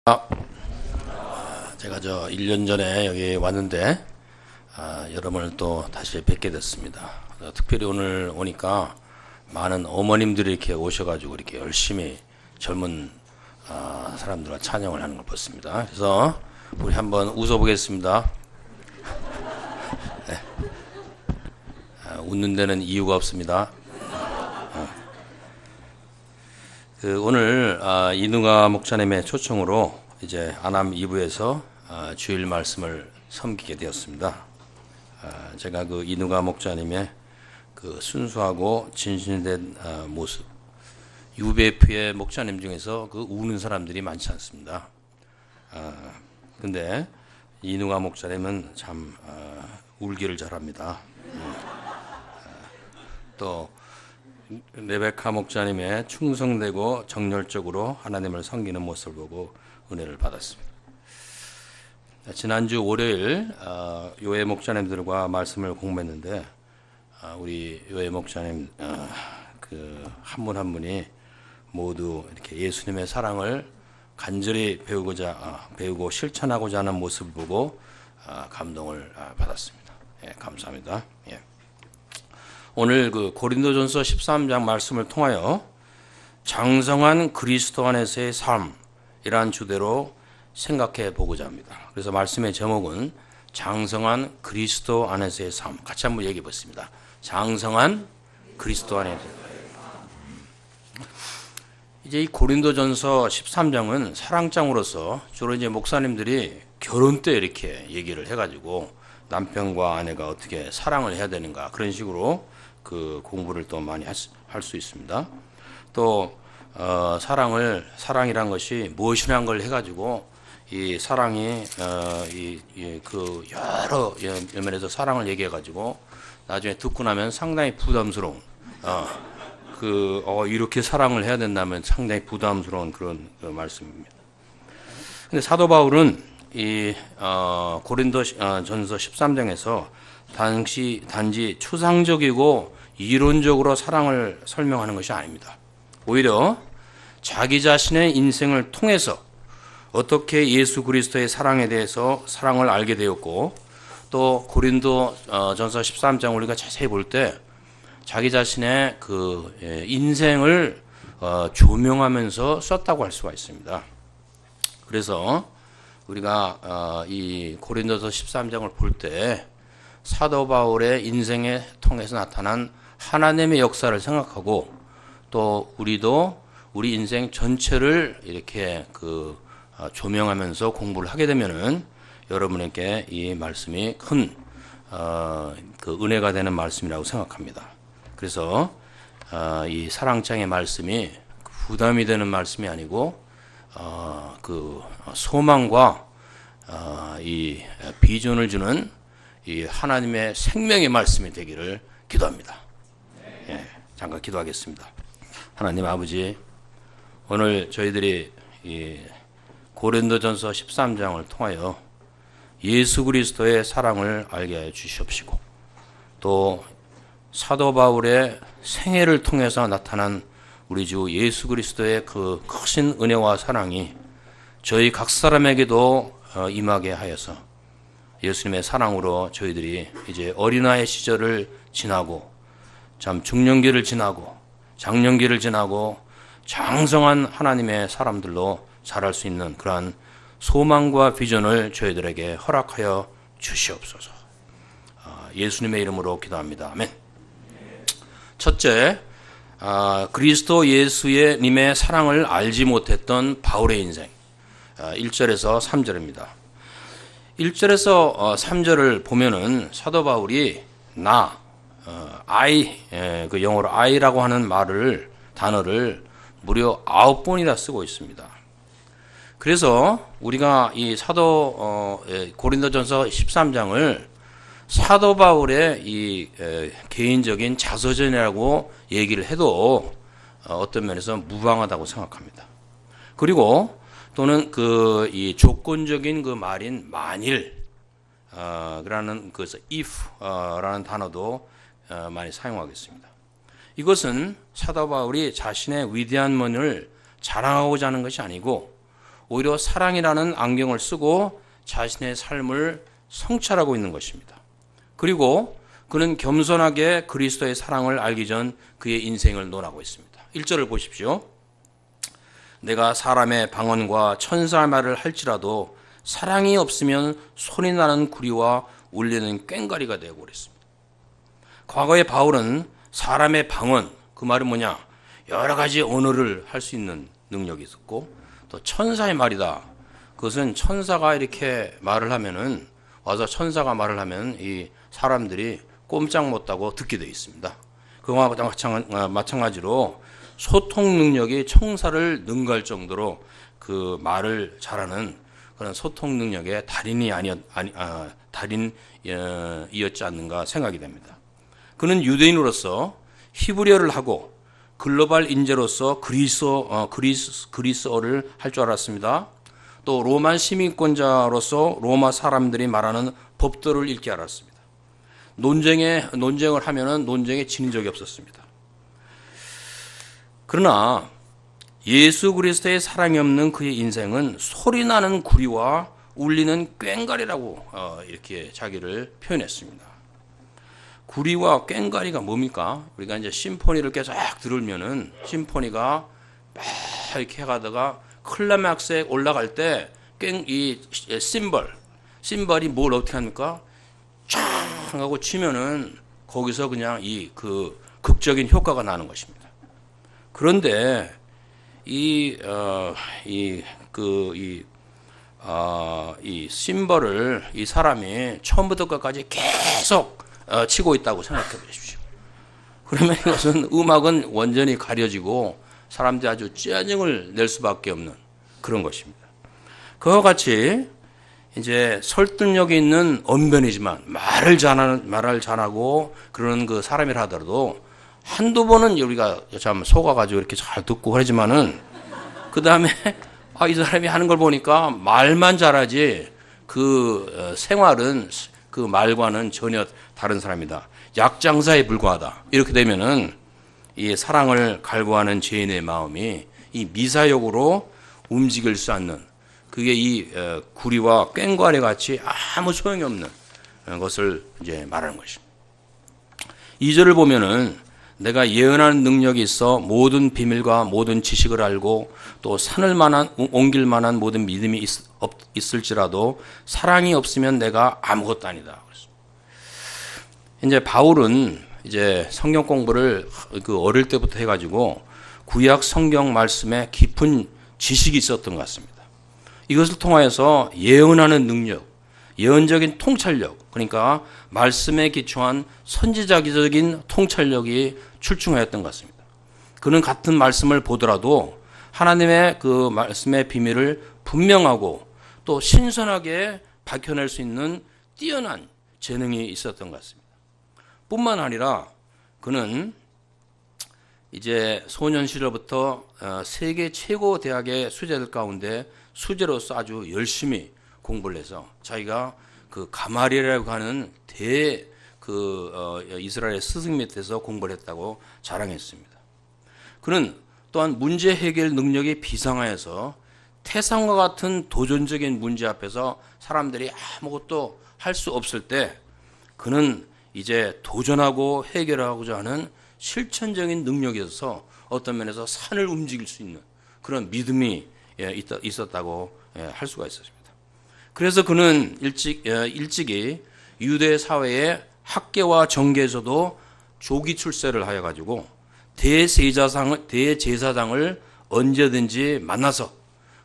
제가 1년 전에 여기 왔는데 여러분을 또 다시 뵙게 됐습니다. 특별히 오늘 오니까 많은 어머님들이 이렇게 오셔가지고 이렇게 열심히 젊은 사람들과 찬양을 하는 걸 봤습니다. 그래서 우리 한번 웃어보겠습니다. 네. 웃는 데는 이유가 없습니다. 오늘 이누가 목사님의 초청으로 이제 안암 2부에서 주일 말씀을 섬기게 되었습니다. 제가 그 이누가 목사님의 그 순수하고 진실된 모습, UBF의 목사님 중에서 그 우는 사람들이 많지 않습니다. 근데 이누가 목사님은 참 울기를 잘합니다. 또 레베카 목사님의 충성되고 정열적으로 하나님을 섬기는 모습을 보고 은혜를 받았습니다. 지난주 월요일 요해 목사님들과 말씀을 공부했는데 우리 요해 목사님 그 한 분 한 분이 모두 이렇게 예수님의 사랑을 간절히 배우고 실천하고자 하는 모습을 보고 감동을 받았습니다. 예, 감사합니다. 예. 오늘 그 고린도전서 13장 말씀을 통하여 장성한 그리스도 안에서의 삶이란 주제로 생각해 보고자 합니다. 그래서 말씀의 제목은 장성한 그리스도 안에서의 삶. 같이 한번 얘기해 보겠습니다. 장성한 그리스도 안에서의 삶. 이제 이 고린도전서 13장은 사랑장으로서 주로 이제 목사님들이 결혼 때 이렇게 얘기를 해가지고 남편과 아내가 어떻게 사랑을 해야 되는가 그런 식으로 그 공부를 또 많이 할 수 있습니다. 또 사랑이란 것이 무엇이라는 걸 해가지고 이 사랑이 그 여러 면에서 사랑을 얘기해가지고 나중에 듣고 나면 상당히 부담스러운 이렇게 사랑을 해야 된다면 상당히 부담스러운 그런 말씀입니다. 근데 사도 바울은 이 고린도전서 13장에서 단지 추상적이고 이론적으로 사랑을 설명하는 것이 아닙니다. 오히려 자기 자신의 인생을 통해서 어떻게 예수 그리스도의 사랑에 대해서 사랑을 알게 되었고 또 고린도전서 13장 우리가 자세히 볼 때 자기 자신의 그 인생을 조명하면서 썼다고 할 수가 있습니다. 그래서 우리가 이 고린도서 13장을 볼 때 사도 바울의 인생에 통해서 나타난 하나님의 역사를 생각하고 또 우리도 우리 인생 전체를 이렇게 조명하면서 공부를 하게 되면은 여러분에게 이 말씀이 큰 은혜가 되는 말씀이라고 생각합니다. 그래서 이 사랑장의 말씀이 부담이 되는 말씀이 아니고 그 소망과 이 비전을 주는 이 하나님의 생명의 말씀이 되기를 기도합니다. 예, 잠깐 기도하겠습니다. 하나님 아버지, 오늘 저희들이 이 고린도전서 13장을 통하여 예수 그리스도의 사랑을 알게 해 주시옵시고 또 사도 바울의 생애를 통해서 나타난 우리 주 예수 그리스도의 그 크신 은혜와 사랑이 저희 각 사람에게도 임하게 하여서 예수님의 사랑으로 저희들이 이제 어린아이 시절을 지나고 참 중년기를 지나고 장년기를 지나고 장성한 하나님의 사람들로 자랄 수 있는 그러한 소망과 비전을 저희들에게 허락하여 주시옵소서. 예수님의 이름으로 기도합니다. 아멘. 첫째, 그리스도 예수의 님의 사랑을 알지 못했던 바울의 인생. 1절에서 3절입니다. 1절에서 3절을 보면은 사도 바울이 그 영어로 I라고 하는 단어를 무려 9번이나 쓰고 있습니다. 그래서 우리가 이 고린도전서 13장을 사도 바울의 이 개인적인 자서전이라고 얘기를 해도 어떤 면에서 무방하다고 생각합니다. 그리고 또는 이 조건적인 그 말인 만일 라는 그래서 if라는 단어도 많이 사용하겠습니다. 이것은 사도 바울이 자신의 위대한 면을 자랑하고자 하는 것이 아니고 오히려 사랑이라는 안경을 쓰고 자신의 삶을 성찰하고 있는 것입니다. 그리고 그는 겸손하게 그리스도의 사랑을 알기 전 그의 인생을 논하고 있습니다. 1절을 보십시오. 내가 사람의 방언과 천사의 말을 할지라도 사랑이 없으면 소리나는 구리와 울리는 꽹과리가 되고 그랬습니다. 과거의 바울은 사람의 방언, 그 말은 뭐냐? 여러 가지 언어를 할 수 있는 능력이 있었고, 또 천사의 말이다. 그것은 천사가 이렇게 말을 하면은, 와서 천사가 말을 하면 이 사람들이 꼼짝 못하고 듣게 되어 있습니다. 그와 마찬가지로 소통 능력이 천사를 능가할 정도로 그 말을 잘하는 그런 소통 능력의 달인이었지 않는가 생각이 됩니다. 그는 유대인으로서 히브리어를 하고 글로벌 인재로서 그리스어를 할 줄 알았습니다. 또 로마 시민권자로서 로마 사람들이 말하는 법도를 읽기 알았습니다. 논쟁을 하면은 논쟁에 지는 적이 없었습니다. 그러나 예수 그리스도의 사랑이 없는 그의 인생은 소리나는 구리와 울리는 꽹과리라고 이렇게 자기를 표현했습니다. 구리와 꽹과리가 뭡니까? 우리가 이제 심포니를 계속 들으면은 심포니가 막 이렇게 가다가 클라이맥스에 올라갈 때 이 심벌이 뭘 어떻게 합니까? 쫙 하고 치면은 거기서 그냥 이 극적인 효과가 나는 것입니다. 그런데 이 심벌을 이 사람이 처음부터 끝까지 계속 치고 있다고 생각해 보십시오. 그러면 이것은 음악은 완전히 가려지고 사람들이 아주 짜증을 낼 수밖에 없는 그런 것입니다. 그와 같이 이제 설득력이 있는 언변이지만 말을 잘하고 그러는 그 사람이라 하더라도 한두 번은 우리가 참 속아가지고 이렇게 잘 듣고 그러지만은 그 다음에 이 사람이 하는 걸 보니까 말만 잘하지 그 생활은 그 말과는 전혀 다른 사람이다. 약장사에 불과하다. 이렇게 되면은 이 사랑을 갈구하는 죄인의 마음이 이 미사역으로 움직일 수 않는 그게 이 구리와 꽹과리 같이 아무 소용이 없는 것을 이제 말하는 것입니다. 2절을 보면은 내가 예언하는 능력이 있어 모든 비밀과 모든 지식을 알고 또 산을 옮길 만한 모든 믿음이 있을지라도 사랑이 없으면 내가 아무것도 아니다. 이제 바울은 이제 성경 공부를 어릴 때부터 해가지고 구약 성경 말씀에 깊은 지식이 있었던 것 같습니다. 이것을 통하여서 예언하는 능력, 예언적인 통찰력, 그러니까 말씀에 기초한 선지자적인 통찰력이 출중하였던 것 같습니다. 그는 같은 말씀을 보더라도 하나님의 그 말씀의 비밀을 분명하고 또 신선하게 밝혀낼 수 있는 뛰어난 재능이 있었던 것 같습니다. 뿐만 아니라 그는 이제 소년 시절부터 세계 최고 대학의 수재들 가운데 수재로서 아주 열심히 공부를 해서 자기가 그 가마리엘이라고 하는 이스라엘 스승 밑에서 공부를 했다고 자랑했습니다. 그는 또한 문제 해결 능력이 비상하여서 태산과 같은 도전적인 문제 앞에서 사람들이 아무것도 할 수 없을 때 그는 이제 도전하고 해결하고자 하는 실천적인 능력이 있어서 어떤 면에서 산을 움직일 수 있는 그런 믿음이 있었다고 할 수가 있었습니다. 그래서 그는 일찍이 유대 사회의 학계와 정계에서도 조기 출세를 하여 가지고 대제사장을 언제든지 만나서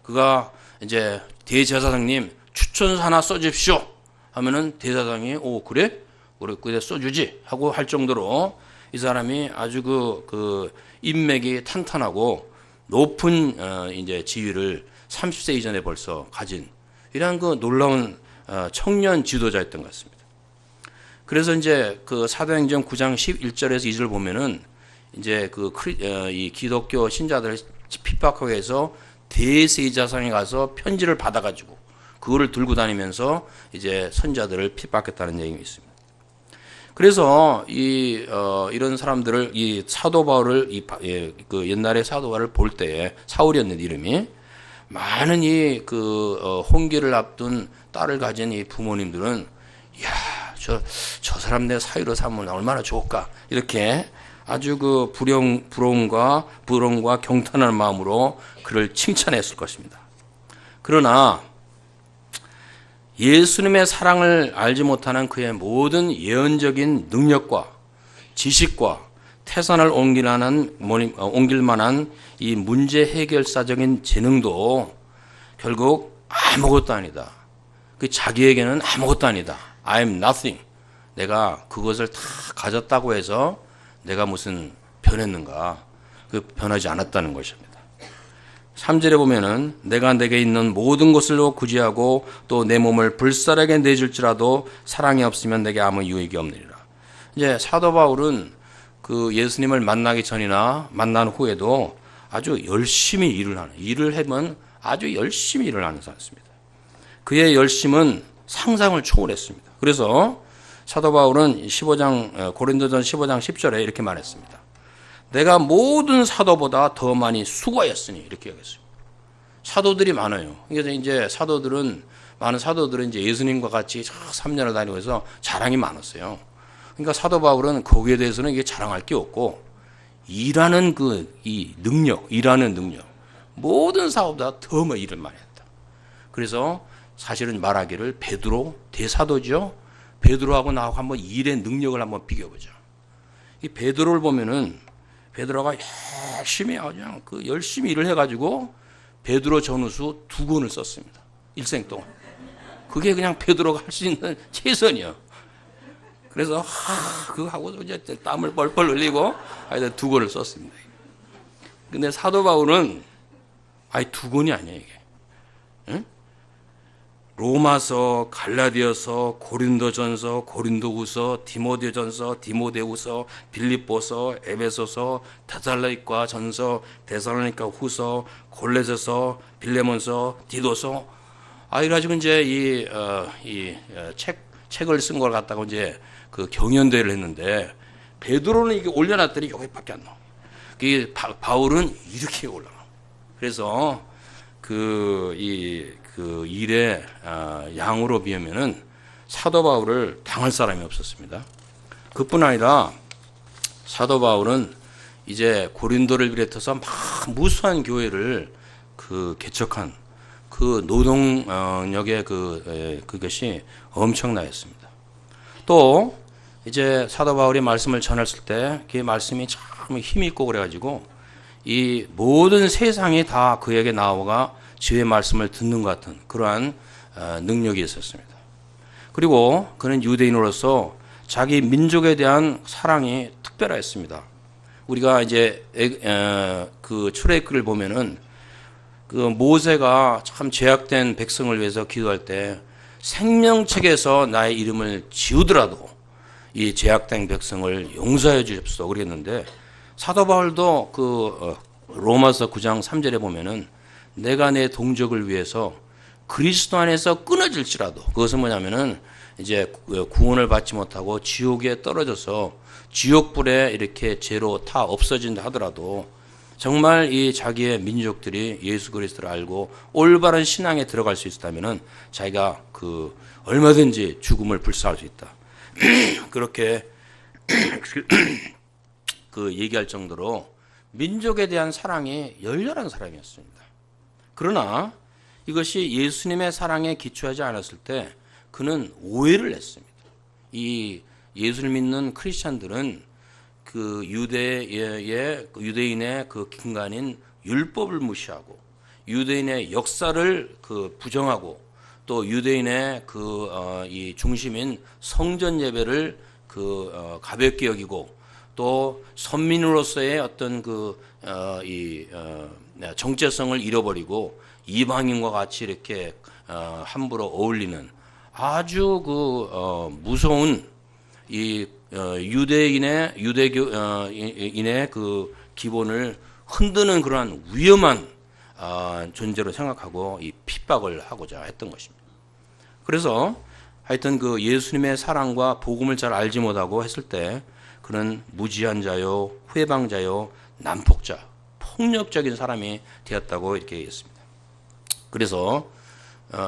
그가 이제 대제사장님 추천서 하나 써주십시오 하면은 대제사장이 그래 써주지 하고 할 정도로 이 사람이 아주 그 인맥이 탄탄하고 높은 이제 지위를 30세 이전에 벌써 가진 이러한 그 놀라운 청년 지도자였던 것 같습니다. 그래서 이제 그 사도행전 9장 11절에서 2절 보면은 이제 이 기독교 신자들을 핍박하기 위해서 대제사장에 가서 편지를 받아가지고 그거를 들고 다니면서 이제 선자들을 핍박했다는 얘기가 있습니다. 그래서 이런 사람들을 이 사도 바울을 그 옛날에 사도 바울을 볼 때에 사울이었는데 이름이 많은 이 혼기를 앞둔 딸을 가진 이 부모님들은 야, 저 사람 내 사위로 삼으면 얼마나 좋을까 이렇게 아주 그 부러움과 경탄하는 마음으로 그를 칭찬했을 것입니다. 그러나 예수님의 사랑을 알지 못하는 그의 모든 예언적인 능력과 지식과 태산을 옮길 만한 이 문제 해결사적인 재능도 결국 아무것도 아니다. 그 자기에게는 아무것도 아니다. I'm nothing. 내가 그것을 다 가졌다고 해서 내가 무슨 변했는가? 그 변하지 않았다는 것입니다. 3절에 보면은 내가 내게 있는 모든 것을 구제하고 또 내 몸을 불살하게 내줄지라도 사랑이 없으면 내게 아무 유익이 없느니라. 이제 사도 바울은 그 예수님을 만나기 전이나 만난 후에도 아주 열심히 일을 하면 아주 열심히 일을 하는 사람입니다. 그의 열심은 상상을 초월했습니다. 그래서 사도 바울은 고린도전 15장 10절에 이렇게 말했습니다. 내가 모든 사도보다 더 많이 수고하였으니 이렇게 얘기했어요. 사도들이 많아요. 그래서 이제 많은 사도들은 이제 예수님과 같이 3년을 다니고 해서 자랑이 많았어요. 그러니까 사도 바울은 거기에 대해서는 이게 자랑할 게 없고 일하는 능력, 모든 사도보다 더 일을 많이 했다. 그래서 사실은 말하기를 베드로 대사도죠. 베드로하고 나하고 한번 일의 능력을 한번 비교해보자. 이 베드로를 보면은 베드로가 열심히 일을 해가지고 베드로 전후서 2권을 썼습니다. 일생 동안. 그게 그냥 베드로가 할 수 있는 최선이요. 그래서 그거 하고 이제 땀을 뻘뻘 흘리고 2권을 썼습니다. 근데 사도 바울은 2권이 아니야 이게. 응? 로마서, 갈라디아서, 고린도전서, 고린도후서, 디모데전서, 디모데후서, 빌립보서, 에베소서, 데살로니가 전서, 데살로니가 후서, 골로새서, 빌레몬서, 디도서. 이래가지고 이제 책을 쓴 걸 갖다가 이제 그 경연대회를 했는데 베드로는 이게 올려놨더니 여기밖에 안 나와. 바울은 이렇게 올라가. 그래서 그 일의 양으로 비하면은 사도 바울을 당할 사람이 없었습니다. 그뿐 아니라 사도 바울은 이제 고린도를 비롯해서 막 무수한 교회를 개척한 그 노동력의 그것이 엄청나였습니다. 또 이제 사도 바울이 말씀을 전했을 때 그 말씀이 참 힘이 있고 그래가지고 이 모든 세상이 다 그에게 나와가 주의 말씀을 듣는 것 같은 그러한 능력이 있었습니다. 그리고 그는 유대인으로서 자기 민족에 대한 사랑이 특별했습니다. 우리가 이제 그 출애굽기를 보면은 그 모세가 참 죄악된 백성을 위해서 기도할 때 생명책에서 나의 이름을 지우더라도 이 죄악된 백성을 용서해 주십시오 그랬는데 사도 바울도 로마서 9장 3절에 보면은 내가 내 동족을 위해서 그리스도 안에서 끊어질지라도 그것은 뭐냐면은 이제 구원을 받지 못하고 지옥에 떨어져서 지옥불에 이렇게 죄로 타 없어진다 하더라도 정말 이 자기의 민족들이 예수 그리스도를 알고 올바른 신앙에 들어갈 수 있다면은 자기가 얼마든지 죽음을 불사할 수 있다. 그렇게 얘기할 정도로 민족에 대한 사랑이 열렬한 사람이었습니다. 그러나 이것이 예수님의 사랑에 기초하지 않았을 때 그는 오해를 했습니다. 이 예수를 믿는 크리스찬들은 유대인의 근간인 율법을 무시하고 유대인의 역사를 부정하고 또 유대인의 이 중심인 성전 예배를 가볍게 여기고 또 선민으로서의 어떤 정체성을 잃어버리고 이방인과 같이 이렇게 함부로 어울리는 아주 무서운 이 유대인의 그 기본을 흔드는 그러한 위험한 존재로 생각하고 이 핍박을 하고자 했던 것입니다. 그래서 하여튼 예수님의 사랑과 복음을 잘 알지 못하고 했을 때 그는 무지한 자요, 회방자요, 난폭자, 폭력적인 사람이 되었다고 이렇게 얘기했습니다. 그래서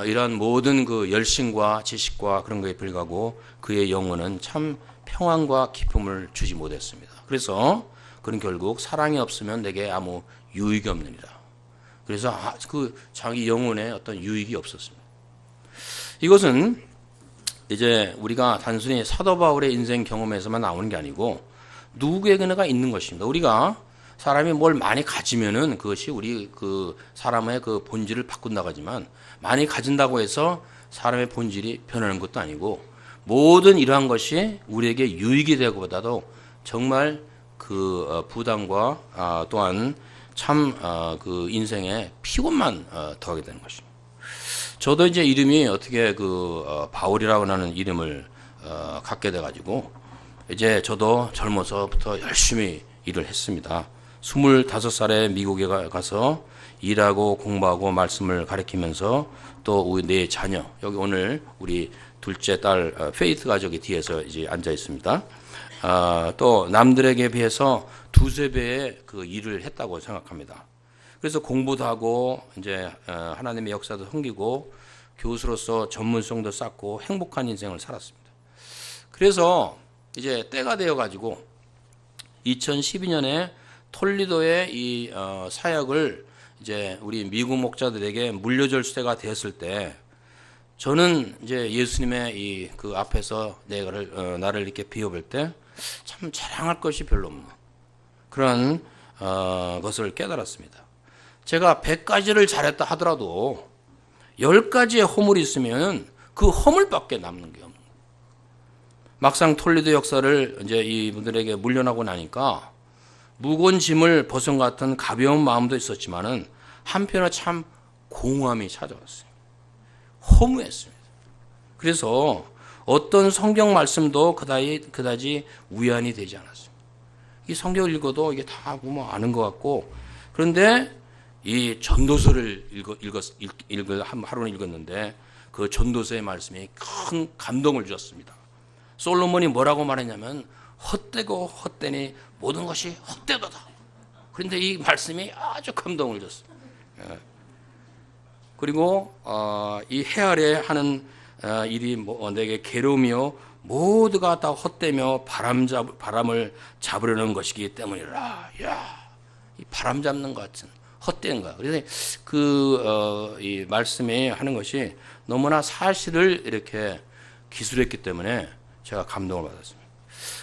이러한 모든 그 열심과 지식과 그런 것에 불구하고 그의 영혼은 참 평안과 기쁨을 주지 못했습니다. 그래서 그는 결국 사랑이 없으면 내게 아무 유익이 없느니라. 그래서 그 자기 영혼에 어떤 유익이 없었습니다. 이것은 이제 우리가 단순히 사도 바울의 인생 경험에서만 나오는 게 아니고 누구에게나 있는 것입니다. 우리가 사람이 뭘 많이 가지면은 그것이 우리 그 사람의 그 본질을 바꾼다고 하지만 많이 가진다고 해서 사람의 본질이 변하는 것도 아니고 모든 이러한 것이 우리에게 유익이 되고보다도 정말 그 부담과 또한 참 그 인생의 피곤만 더하게 되는 것입니다. 저도 이제 이름이 어떻게 바울이라고 하는 이름을 갖게 돼가지고 이제 저도 젊어서부터 열심히 일을 했습니다. 25살에 미국에 가서 일하고 공부하고 말씀을 가르치면서 또 우리 네 자녀, 여기 오늘 우리 둘째 딸 페이트 가족이 뒤에서 이제 앉아 있습니다. 또 남들에게 비해서 두세 배의 그 일을 했다고 생각합니다. 그래서 공부도 하고 이제 하나님의 역사도 섬기고 교수로서 전문성도 쌓고 행복한 인생을 살았습니다. 그래서 이제 때가 되어 가지고 2012년에 톨리도의 이 사역을 이제 우리 미국 목자들에게 물려줄 때가 되었을 때 저는 이제 예수님의 이 그 앞에서 나를 이렇게 비워볼 때 참 자랑할 것이 별로 없는 그런 것을 깨달았습니다. 제가 100가지를 잘했다 하더라도 10가지의 허물이 있으면 그 허물밖에 남는 게 없는 거예요. 막상 톨리도 역사를 이제 이분들에게 물려나고 나니까 무거운 짐을 벗은 것 같은 가벼운 마음도 있었지만은 한편으로 참 공허함이 찾아왔어요. 허무했습니다. 그래서 어떤 성경 말씀도 그다지 우연이 되지 않았어요. 이 성경을 읽어도 이게 다 뭐 아는 것 같고 그런데 이 전도서를 하루는 읽었는데 그 전도서의 말씀이 큰 감동을 주었습니다. 솔로몬이 뭐라고 말했냐면 헛되고 헛되니 모든 것이 헛되도다. 그런데 이 말씀이 아주 감동을 줬습니다. 그리고 이 해 아래 하는 일이 내게 괴로우며 모두가 다 헛되며 바람을 잡으려는 것이기 때문이라. 이 바람 잡는 것 같은 헛된 거. 그래서 이 말씀이 하는 것이 너무나 사실을 이렇게 기술했기 때문에 제가 감동을 받았습니다.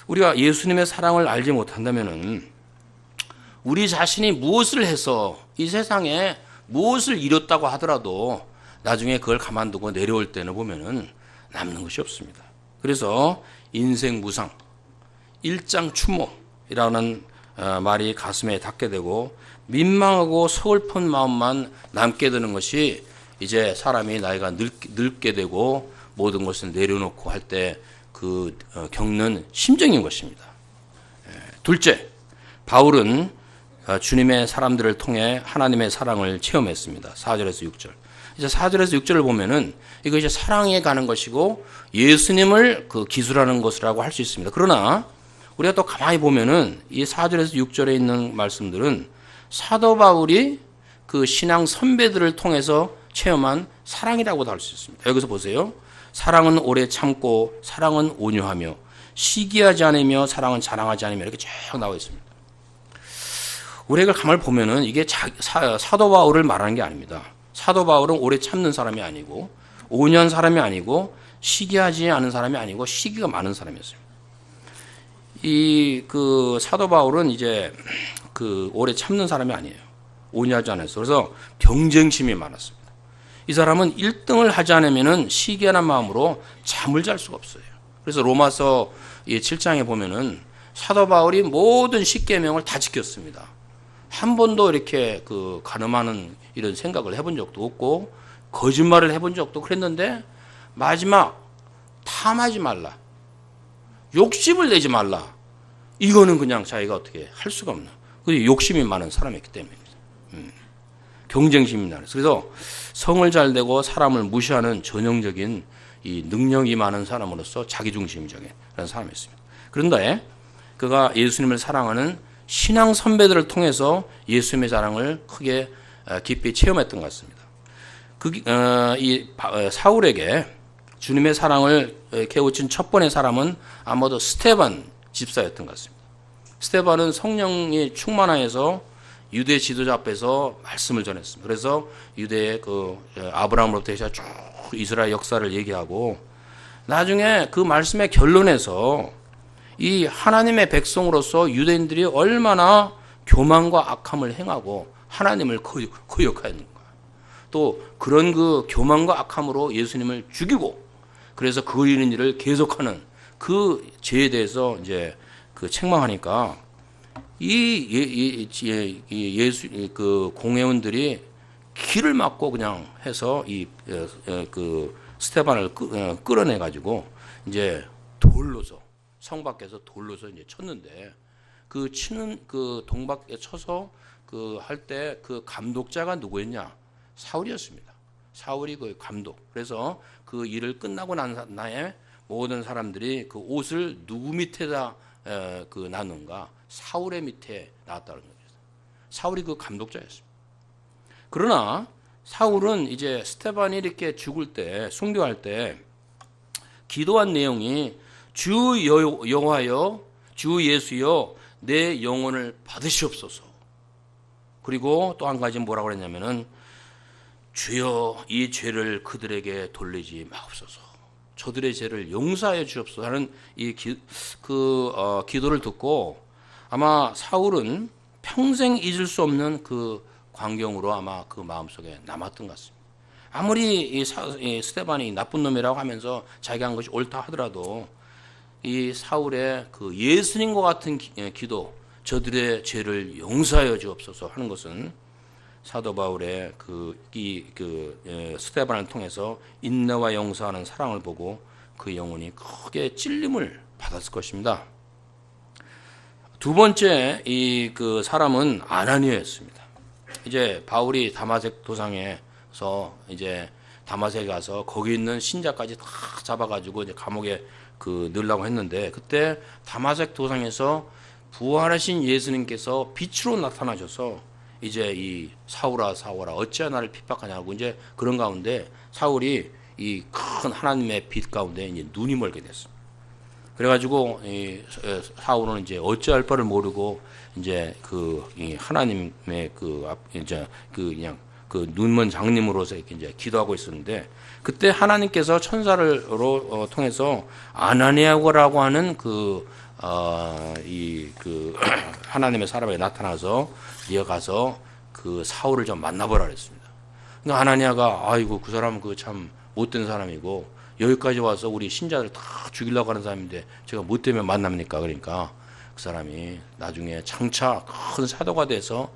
우리가 예수님의 사랑을 알지 못한다면은 우리 자신이 무엇을 해서 이 세상에 무엇을 이뤘다고 하더라도 나중에 그걸 가만두고 내려올 때는 보면은 남는 것이 없습니다. 그래서 인생 무상, 일장추모이라는 말이 가슴에 닿게 되고 민망하고 서글픈 마음만 남게 되는 것이 이제 사람이 나이가 늙게 되고 모든 것을 내려놓고 할 때 겪는 심정인 것입니다. 둘째, 바울은 주님의 사람들을 통해 하나님의 사랑을 체험했습니다. 4절에서 6절. 이제 4절에서 6절을 보면은 이거 이제 사랑에 가는 것이고 예수님을 기술하는 것이라고 할 수 있습니다. 그러나 우리가 또 가만히 보면은 이 4절에서 6절에 있는 말씀들은 사도 바울이 그 신앙 선배들을 통해서 체험한 사랑이라고도 할 수 있습니다. 여기서 보세요. 사랑은 오래 참고 사랑은 온유하며 시기하지 않으며 사랑은 자랑하지 않으며 이렇게 쭉 나와 있습니다. 우리가 가만히 보면은 이게 사도 바울을 말하는 게 아닙니다. 사도 바울은 오래 참는 사람이 아니고 온유한 사람이 아니고 시기하지 않은 사람이 아니고 시기가 많은 사람이었습니다. 사도 바울은 이제 오래 참는 사람이 아니에요. 온유하지 않았어요. 그래서 경쟁심이 많았습니다. 이 사람은 1등을 하지 않으면은 시기한 마음으로 잠을 잘 수가 없어요. 그래서 로마서 7장에 보면은 사도 바울이 모든 십계명을 다 지켰습니다. 한 번도 이렇게 간음하는 이런 생각을 해본 적도 없고 거짓말을 해본 적도 그랬는데 마지막 탐하지 말라, 욕심을 내지 말라. 이거는 그냥 자기가 어떻게 할 수가 없는 욕심이 많은 사람이기 때문입니다. 경쟁심이 나는. 그래서 성을 잘 되고 사람을 무시하는 전형적인 이 능력이 많은 사람으로서 자기중심적인 그런 사람이었습니다. 그런데 그가 예수님을 사랑하는 신앙 선배들을 통해서 예수님의 사랑을 크게 깊이 체험했던 것 같습니다. 사울에게 주님의 사랑을 깨우친 첫 번째 사람은 아마도 스데반 집사였던 것 같습니다. 스데반은 성령이 충만하여서 유대 지도자 앞에서 말씀을 전했습니다. 그래서 유대의 아브라함으로부터 해서 쭉 이스라엘 역사를 얘기하고 나중에 그 말씀의 결론에서 이 하나님의 백성으로서 유대인들이 얼마나 교만과 악함을 행하고 하나님을 거역하였는가. 또 그런 그 교만과 악함으로 예수님을 죽이고 그래서 그 이런 일을 계속하는 그 죄에 대해서 이제 책망하니까 예수 그 공회원들이 길을 막고 그냥 해서 스데반을 끌어내 가지고 이제 돌로서 성 밖에서 돌로서 이제 쳤는데 그 치는 그 동밖에 쳐서 할 때 그 감독자가 누구였냐? 사울이었습니다. 사울이 그 감독. 그래서 그 일을 끝나고 난 나에 모든 사람들이 그 옷을 누구 밑에다 나눈가? 사울의 밑에 놨다는 거죠. 사울이 그 감독자였습니다. 그러나 사울은 이제 스데반이 이렇게 죽을 때, 순교할 때 기도한 내용이 주 여호와여, 주 예수여, 내 영혼을 받으시옵소서. 그리고 또 한 가지 뭐라고 그랬냐면은 주여 이 죄를 그들에게 돌리지 마옵소서. 저들의 죄를 용서하여 주옵소서 하는 이 기도를 듣고 아마 사울은 평생 잊을 수 없는 그 광경으로 아마 그 마음속에 남았던 것 같습니다. 아무리 이 스데반이 나쁜 놈이라고 하면서 자기가 한 것이 옳다 하더라도 이 사울의 그 예수님과 같은 기도, 저들의 죄를 용서하여 주옵소서 하는 것은 사도 바울의 스데반을 통해서 인내와 용서하는 사랑을 보고 그 영혼이 크게 찔림을 받았을 것입니다. 두 번째 그 사람은 아나니아였습니다. 이제 바울이 다마색 도상에서 이제 다마색에 가서 거기 있는 신자까지 다 잡아가지고 이제 감옥에 넣으려고 했는데 그때 다마색 도상에서 부활하신 예수님께서 빛으로 나타나셔서 이제 이 사울아 어찌하여 나를 핍박하냐고 이제 그런 가운데 사울이 이 큰 하나님의 빛 가운데 이제 눈이 멀게 됐습니다. 그래가지고 이 사울은 이제 어찌할 바를 모르고 이제 이 하나님의 그냥 눈먼 장님으로서 이렇게 이제 기도하고 있었는데 그때 하나님께서 천사를 통해서 아나니아라고 하는 하나님의 사람에게 나타나서 이어가서 그 사울을 좀 만나보라 그랬습니다. 그러니까 아나니아가 아이고 그 사람은 참 못된 사람이고 여기까지 와서 우리 신자들 다 죽이려고 하는 사람인데 제가 뭐 때문에 만납니까? 그러니까 그 사람이 나중에 장차 큰 사도가 돼서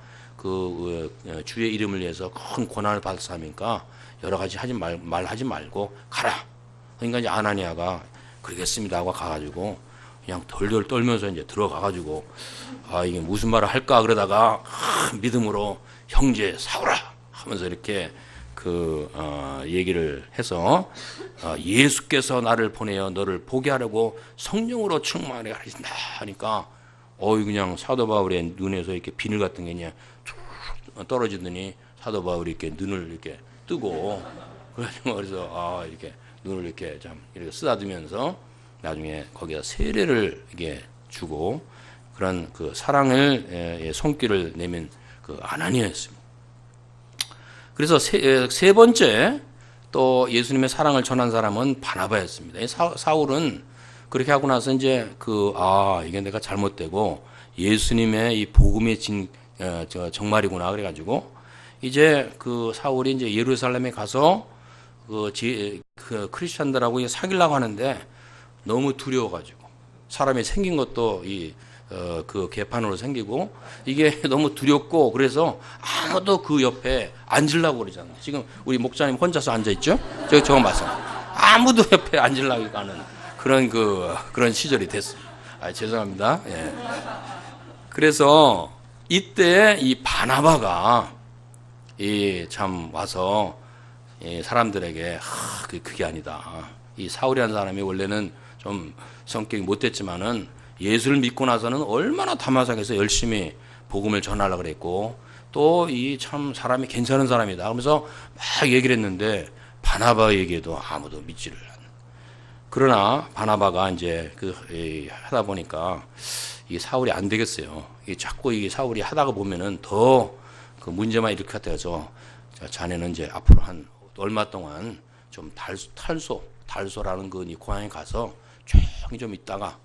주의 이름을 위해서 큰 고난을 받을 사람이니까 여러 가지 말하지 말고 가라. 그러니까 이제 아나니아가 그러겠습니다 하고 가가지고 그냥 덜덜 떨면서 이제 들어가가지고 이게 무슨 말을 할까 그러다가 믿음으로 형제 사울아 하면서 이렇게 얘기를 해서 예수께서 나를 보내어 너를 보게 하려고 성령으로 충만하게 하신다 하니까 그냥 사도 바울의 눈에서 이렇게 비늘 같은 게 그냥 툭 떨어지더니 사도 바울이 이렇게 눈을 이렇게 뜨고 그래서 이렇게 눈을 이렇게 이렇게 쓰다듬으면서 나중에 거기다 세례를 이게 주고 그런 그 사랑을 손길을 내민 아나니아였습니다. 그래서 세 번째 또 예수님의 사랑을 전한 사람은 바나바였습니다. 사울은 그렇게 하고 나서 이제 이게 내가 잘못되고 예수님의 이 복음의 정말이구나 그래가지고 이제 사울이 이제 예루살렘에 가서 크리스찬들하고 사귀려고 하는데 너무 두려워가지고 사람이 생긴 것도 개판으로 생기고 이게 너무 두렵고 그래서 아무도 그 옆에 앉으려고 그러잖아요. 지금 우리 목사님 혼자서 앉아있죠? 제가 저거 봤습니다. 아무도 옆에 앉으려고 하는 그런 시절이 됐습니다. 죄송합니다. 예. 그래서 이때 이 바나바가 참 와서 사람들에게 그게 아니다. 이 사울이라는 사람이 원래는 좀 성격이 못됐지만은 예수를 믿고 나서는 얼마나 다마색에서 열심히 복음을 전하려고 그랬고 또 이 참 사람이 괜찮은 사람이다. 그러면서 막 얘기를 했는데 바나바에게도 아무도 믿지를 않는. 그러나 바나바가 이제 하다 보니까 이 사울이 안 되겠어요. 이 자꾸 이 사울이 하다가 보면은 더 그 문제만 일으켜서 자네는 이제 앞으로 한 얼마 동안 좀 달소라는 그 고향에 가서 조용히 좀 있다가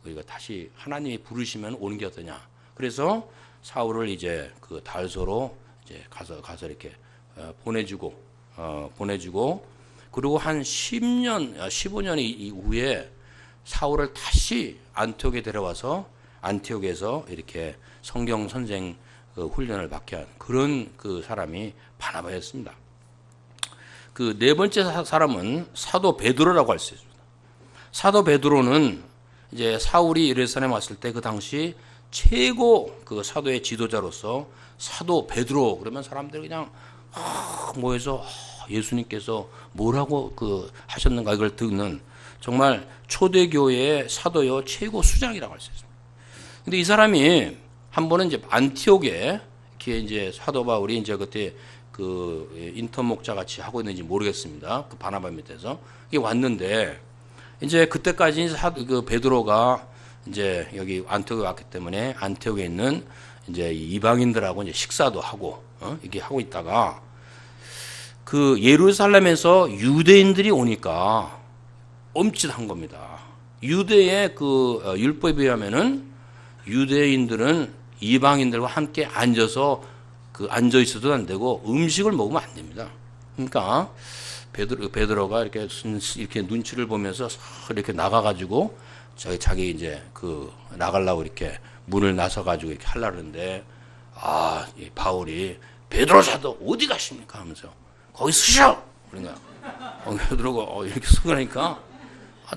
우리가 다시 하나님이 부르시면 오는 게 어떠냐. 그래서 사울을 이제 그 달소로 이제 가서 이렇게 보내주고 그리고 한 10년, 15년 이후에 사울을 다시 안티옥에 데려와서 안티옥에서 이렇게 성경 선생 훈련을 받게 한 그런 그 사람이 바나바였습니다. 그 네 번째 사람은 사도 베드로라고 할 수 있습니다. 사도 베드로는 이제 사울이 예루살렘에 왔을 때 그 당시 최고 그 사도의 지도자로서 사도 베드로 그러면 사람들이 그냥 모여서 예수님께서 뭐라고 그 하셨는가 이걸 듣는 정말 초대교회의 사도요 최고 수장이라고 할 수 있습니다. 근데 이 사람이 한 번은 이제 안티옥에 이제 사도 바울이 이제 그때 그 인턴 목자 같이 하고 있는지 모르겠습니다. 그 바나바 밑에서 이게 왔는데 이제 그때까지 그 베드로가 이제 여기 안티옥에 왔기 때문에 안티옥에 있는 이제 이방인들하고 이제 식사도 하고 이게 하고 있다가 그 예루살렘에서 유대인들이 오니까 엄짓한 겁니다. 유대의 그 율법에 의하면은 유대인들은 이방인들과 함께 앉아서 앉아 있어도 안 되고 음식을 먹으면 안 됩니다. 그러니까 베드로가 이렇게 눈치를 보면서 이렇게 나가가지고 자기 이제 나가려고 이렇게 문을 나서가지고 이렇게 하려고 하는데 이 바울이 베드로 사도 어디 가십니까 하면서 거기 서셔 그러니까 베드로가 이렇게 서그러니까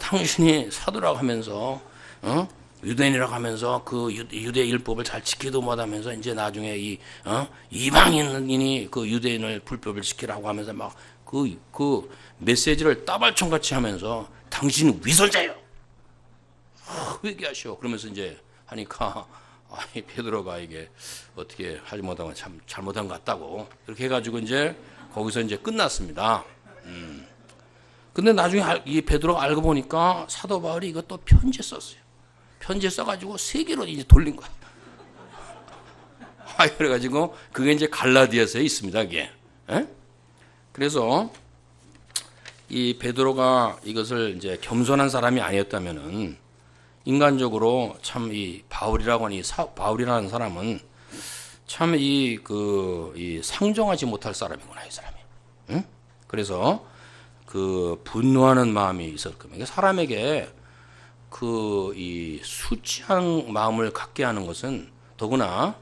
당신이 사도라고 하면서 유대인이라고 하면서 그 유대 율법을 잘 지키도 못하면서 이제 나중에 이방인이 그 유대인을 불법을 지키라고 하면서 막 그 메시지를 따발총 같이 하면서 당신은 위선자예요. 회개하시오. 그러면서 이제 하니까 베드로가 이게 어떻게 하지 못하면 참 잘못한 것 같다고 이렇게 해가지고 이제 거기서 이제 끝났습니다. 근데 나중에 이 베드로가 알고 보니까 사도 바울이 이것도 편지 썼어요. 편지 써가지고 세계로 이제 돌린 거야. 그래가지고 그게 이제 갈라디아서에 있습니다. 이게. 그래서 이 베드로가 이것을 이제 겸손한 사람이 아니었다면은 인간적으로 참 이 바울이라고 하는 바울이라는 사람은 참 이 상종하지 못할 사람이구나 이 사람이. 그래서 그 분노하는 마음이 있었을 겁니다. 사람에게 이 수치한 마음을 갖게 하는 것은 더구나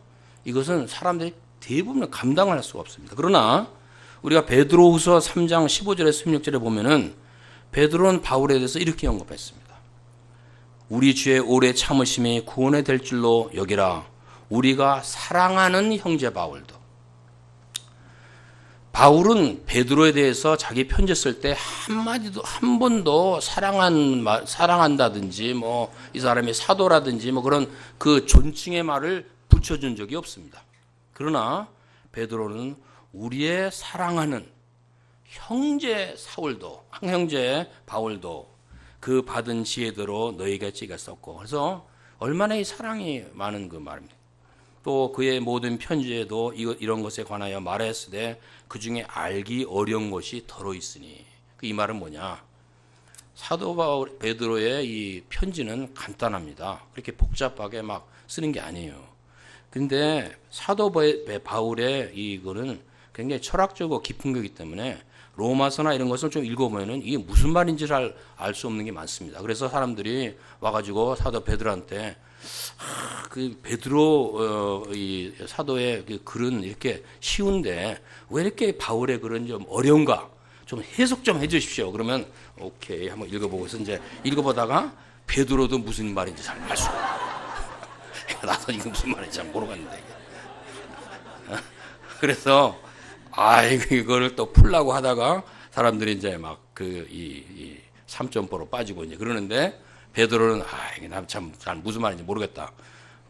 이것은 사람들이 대부분 감당을 할 수가 없습니다. 그러나 우리가 베드로후서 3장 15절에서 16절에 보면은 베드로는 바울에 대해서 이렇게 언급했습니다. 우리 주의 오래 참으심이 구원에 될 줄로 여기라. 우리가 사랑하는 형제 바울도. 바울은 베드로에 대해서 자기 편지 쓸 때 한마디도 한 번도 사랑한다든지 뭐 이 사람이 사도라든지 뭐 그런 그 존칭의 말을 붙여준 적이 없습니다. 그러나 베드로는 우리의 사랑하는 형제 형제 바울도 그 받은 지혜대로 너희에게 찍었었고 그래서 얼마나 이 사랑이 많은 그 말입니다. 또 그의 모든 편지에도 이런 것에 관하여 말했으되 그 중에 알기 어려운 것이 더러 있으니 이 말은 뭐냐? 사도 바울 베드로의 이 편지는 간단합니다. 그렇게 복잡하게 막 쓰는 게 아니에요. 근데 사도 바울의 이거는 굉장히 철학적이고 깊은 거기 때문에 로마서나 이런 것을 좀 읽어보면은 이게 무슨 말인지를 알 수 없는 게 많습니다. 그래서 사람들이 와가지고 사도 베드로한테 그 베드로 이 사도의 그 글은 이렇게 쉬운데 왜 이렇게 바울의 글은 좀 어려운가? 좀 해석 좀 해주십시오. 그러면 오케이 한번 읽어보고서 이제 읽어보다가 베드로도 무슨 말인지 잘 알 수가. 나도 이거 무슨 말인지 잘 모르겠는데. 그래서 이거를 또 풀라고 하다가 사람들이 이제 막 이 3점포로 빠지고 이제 그러는데 베드로는 이게 참 무슨 말인지 모르겠다.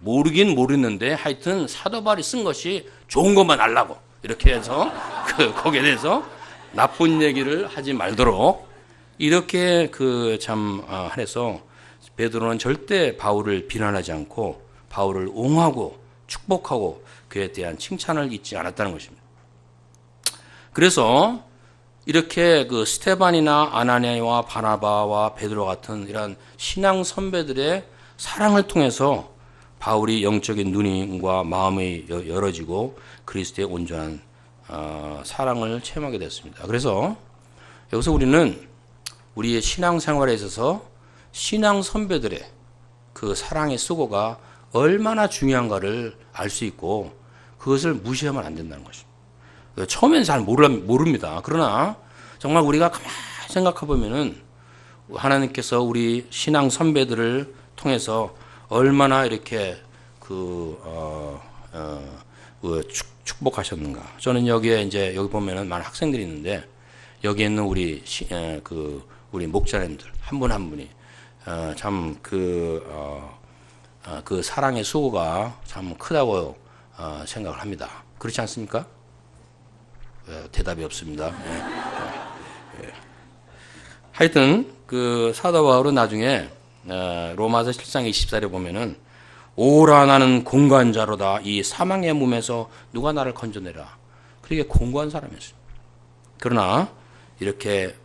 모르긴 모르는데 하여튼 사도 바울이 쓴 것이 좋은 것만 알라고 이렇게 해서 거기에 대해서 나쁜 얘기를 하지 말도록 이렇게 해서 베드로는 절대 바울을 비난하지 않고 바울을 옹호하고 축복하고 그에 대한 칭찬을 잊지 않았다는 것입니다. 그래서 이렇게 스테반이나 아나니아와 바나바와 베드로 같은 이런 신앙 선배들의 사랑을 통해서 바울이 영적인 눈과 마음이 열어지고 그리스도의 온전한 사랑을 체험하게 됐습니다. 그래서 여기서 우리는 우리의 신앙 생활에 있어서 신앙 선배들의 그 사랑의 수고가 얼마나 중요한가를 알 수 있고 그것을 무시하면 안 된다는 것입니다. 처음엔 잘 모릅니다. 그러나 정말 우리가 가만히 생각해 보면은 하나님께서 우리 신앙 선배들을 통해서 얼마나 이렇게 축복하셨는가. 저는 여기에 이제 여기 보면은 많은 학생들이 있는데 여기에 있는 우리 우리 목자님들 한 분 한 분이 참 그 사랑의 수고가 참 크다고 생각을 합니다. 그렇지 않습니까? 대답이 없습니다. 하여튼 사도 바울은 나중에 로마서 7장 24절에 보면은 오라 나는 공고한 자로다 이 사망의 몸에서 누가 나를 건져내라. 그렇게 공고한 사람이었습니다. 그러나 이렇게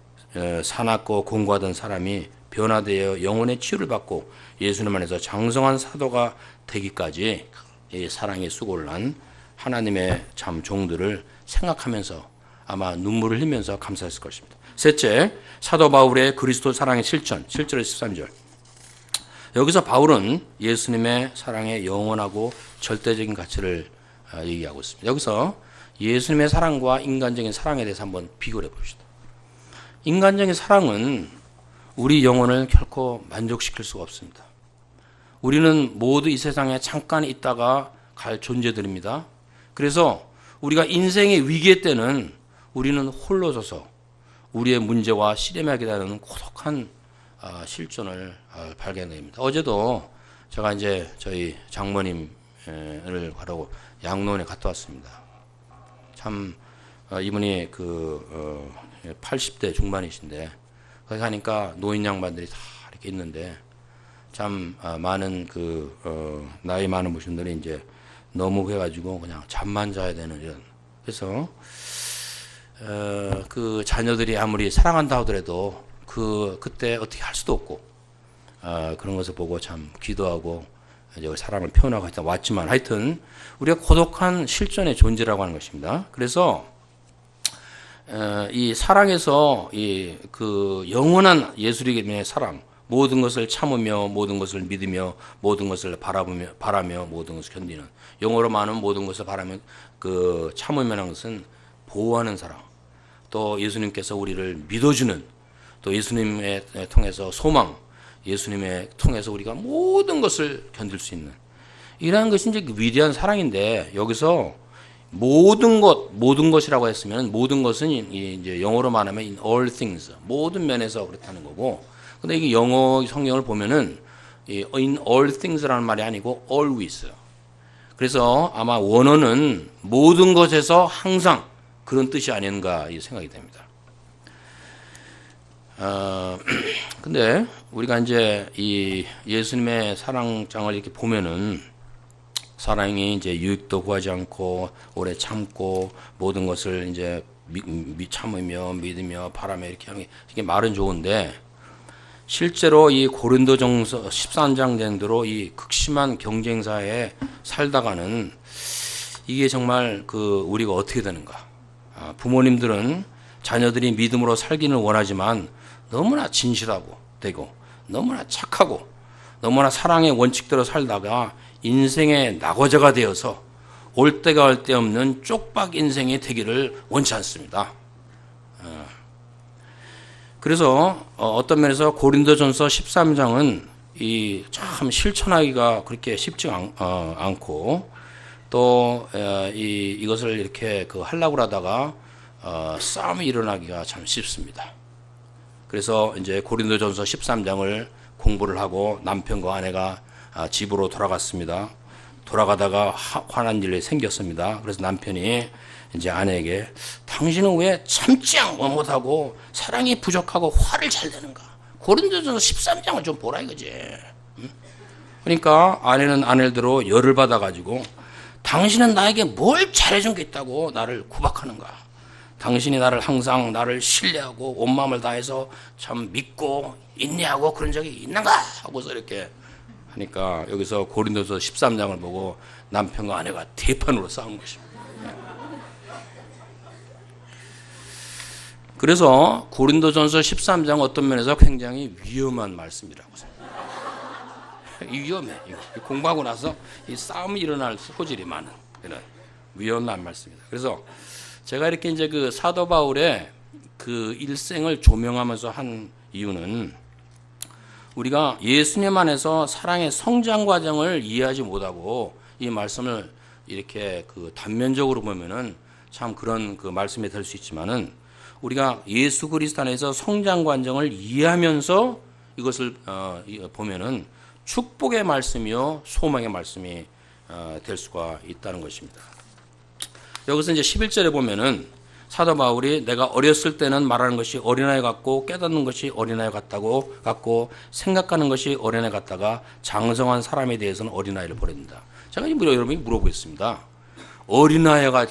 사납고 공고하던 사람이 변화되어 영혼의 치유를 받고 예수님 안에서 장성한 사도가 되기까지 이 사랑의 수고를 한 하나님의 참 종들을 생각하면서 아마 눈물을 흘리면서 감사했을 것입니다. 셋째, 사도 바울의 그리스도 사랑의 실천 7절에서 13절. 여기서 바울은 예수님의 사랑의 영원하고 절대적인 가치를 얘기하고 있습니다. 여기서 예수님의 사랑과 인간적인 사랑에 대해서 한번 비교를 해봅시다. 인간적인 사랑은 우리 영혼을 결코 만족시킬 수가 없습니다. 우리는 모두 이 세상에 잠깐 있다가 갈 존재들입니다. 그래서 우리가 인생의 위기의 때는 우리는 홀로 서서 우리의 문제와 시름에 기다리는 고독한 실존을 발견됩니다. 어제도 제가 이제 저희 장모님을 가라고 양로원에 갔다 왔습니다. 참 이분이 80대 중반이신데 거기 가니까 노인 양반들이 다 이렇게 있는데 참 많은 나이 많은 분들이 이제 너무 해가지고 그냥 잠만 자야 되는 이런. 그래서 자녀들이 아무리 사랑한다 하더라도 그때 어떻게 할 수도 없고 그런 것을 보고 참 기도하고 이제 사랑을 표현하고 하여튼 왔지만 하여튼 우리가 고독한 실존의 존재라고 하는 것입니다. 그래서 이 사랑에서 영원한 예수님의 사랑, 모든 것을 참으며 모든 것을 믿으며 모든 것을 바라며 모든 것을 견디는, 영어로 말하면 모든 것을 바라며 참으면 하는 것은 보호하는 사랑, 또 예수님께서 우리를 믿어주는, 또 예수님에 통해서 소망, 예수님에 통해서 우리가 모든 것을 견딜 수 있는 이러한 것이 이제 위대한 사랑인데, 여기서 모든 것이라고 했으면 모든 것은 이제 영어로 말하면 in all things, 모든 면에서 그렇다는 거고, 근데 이게 영어 성경을 보면은 in all things라는 말이 아니고 always. 그래서 아마 원어는 모든 것에서 항상 그런 뜻이 아닌가 생각이 됩니다. 근데 우리가 이제 이 예수님의 사랑장을 이렇게 보면은 사랑이 이제 유익도 구하지 않고 오래 참고 모든 것을 이제 참으며 믿으며 바라며 이렇게 하는 게 이게 말은 좋은데, 실제로 이 고린도전서 13장 정도로 이 극심한 경쟁사에 살다가는 이게 정말 우리가 어떻게 되는가. 부모님들은 자녀들이 믿음으로 살기는 원하지만 너무나 진실하고 되고 너무나 착하고 너무나 사랑의 원칙대로 살다가 인생의 낙오자가 되어서 올 때가 올 데 없는 쪽박 인생이 되기를 원치 않습니다. 그래서 어떤 면에서 고린도전서 13장은 이 참 실천하기가 그렇게 쉽지 않고, 또 이것을 이렇게 하려고 하다가 싸움이 일어나기가 참 쉽습니다. 그래서 이제 고린도전서 13장을 공부를 하고 남편과 아내가 집으로 돌아갔습니다. 돌아가다가 화난 일이 생겼습니다. 그래서 남편이 이제 아내에게 당신은 왜 참지 못하고 사랑이 부족하고 화를 잘 내는가? 고린도전서 13장을 좀 보라 이거지. 그러니까 아내는 아내대로 열을 받아가지고 당신은 나에게 뭘 잘해준 게 있다고 나를 구박하는가? 당신이 나를 항상 나를 신뢰하고 온 마음을 다해서 참 믿고 인내하고 그런 적이 있는가? 하고서 이렇게 하니까 여기서 고린도서 13장을 보고 남편과 아내가 대판으로 싸운 것입니다. 그래서 고린도전서 13장 어떤 면에서 굉장히 위험한 말씀이라고 생각합니다. 위험해. 공부하고 나서 이 싸움이 일어날 소질이 많은 이런 위험한 말씀입니다. 그래서 제가 이렇게 이제 그 사도 바울의 그 일생을 조명하면서 한 이유는 우리가 예수님 안에서 사랑의 성장 과정을 이해하지 못하고 이 말씀을 이렇게 그 단면적으로 보면은 참 그런 그 말씀이 될 수 있지만은 우리가 예수 그리스도 안에서 성장 과정을 이해하면서 이것을 보면은 축복의 말씀이요 소망의 말씀이 될 수가 있다는 것입니다. 여기서 이제 11절에 보면은 사도 바울이 내가 어렸을 때는 말하는 것이 어린아이 같고 깨닫는 것이 어린아이 같고 생각하는 것이 어린아이 같다가 장성한 사람에 대해서는 어린아이를 버린다. 제가 여러분이 물어보겠습니다. 어린아이가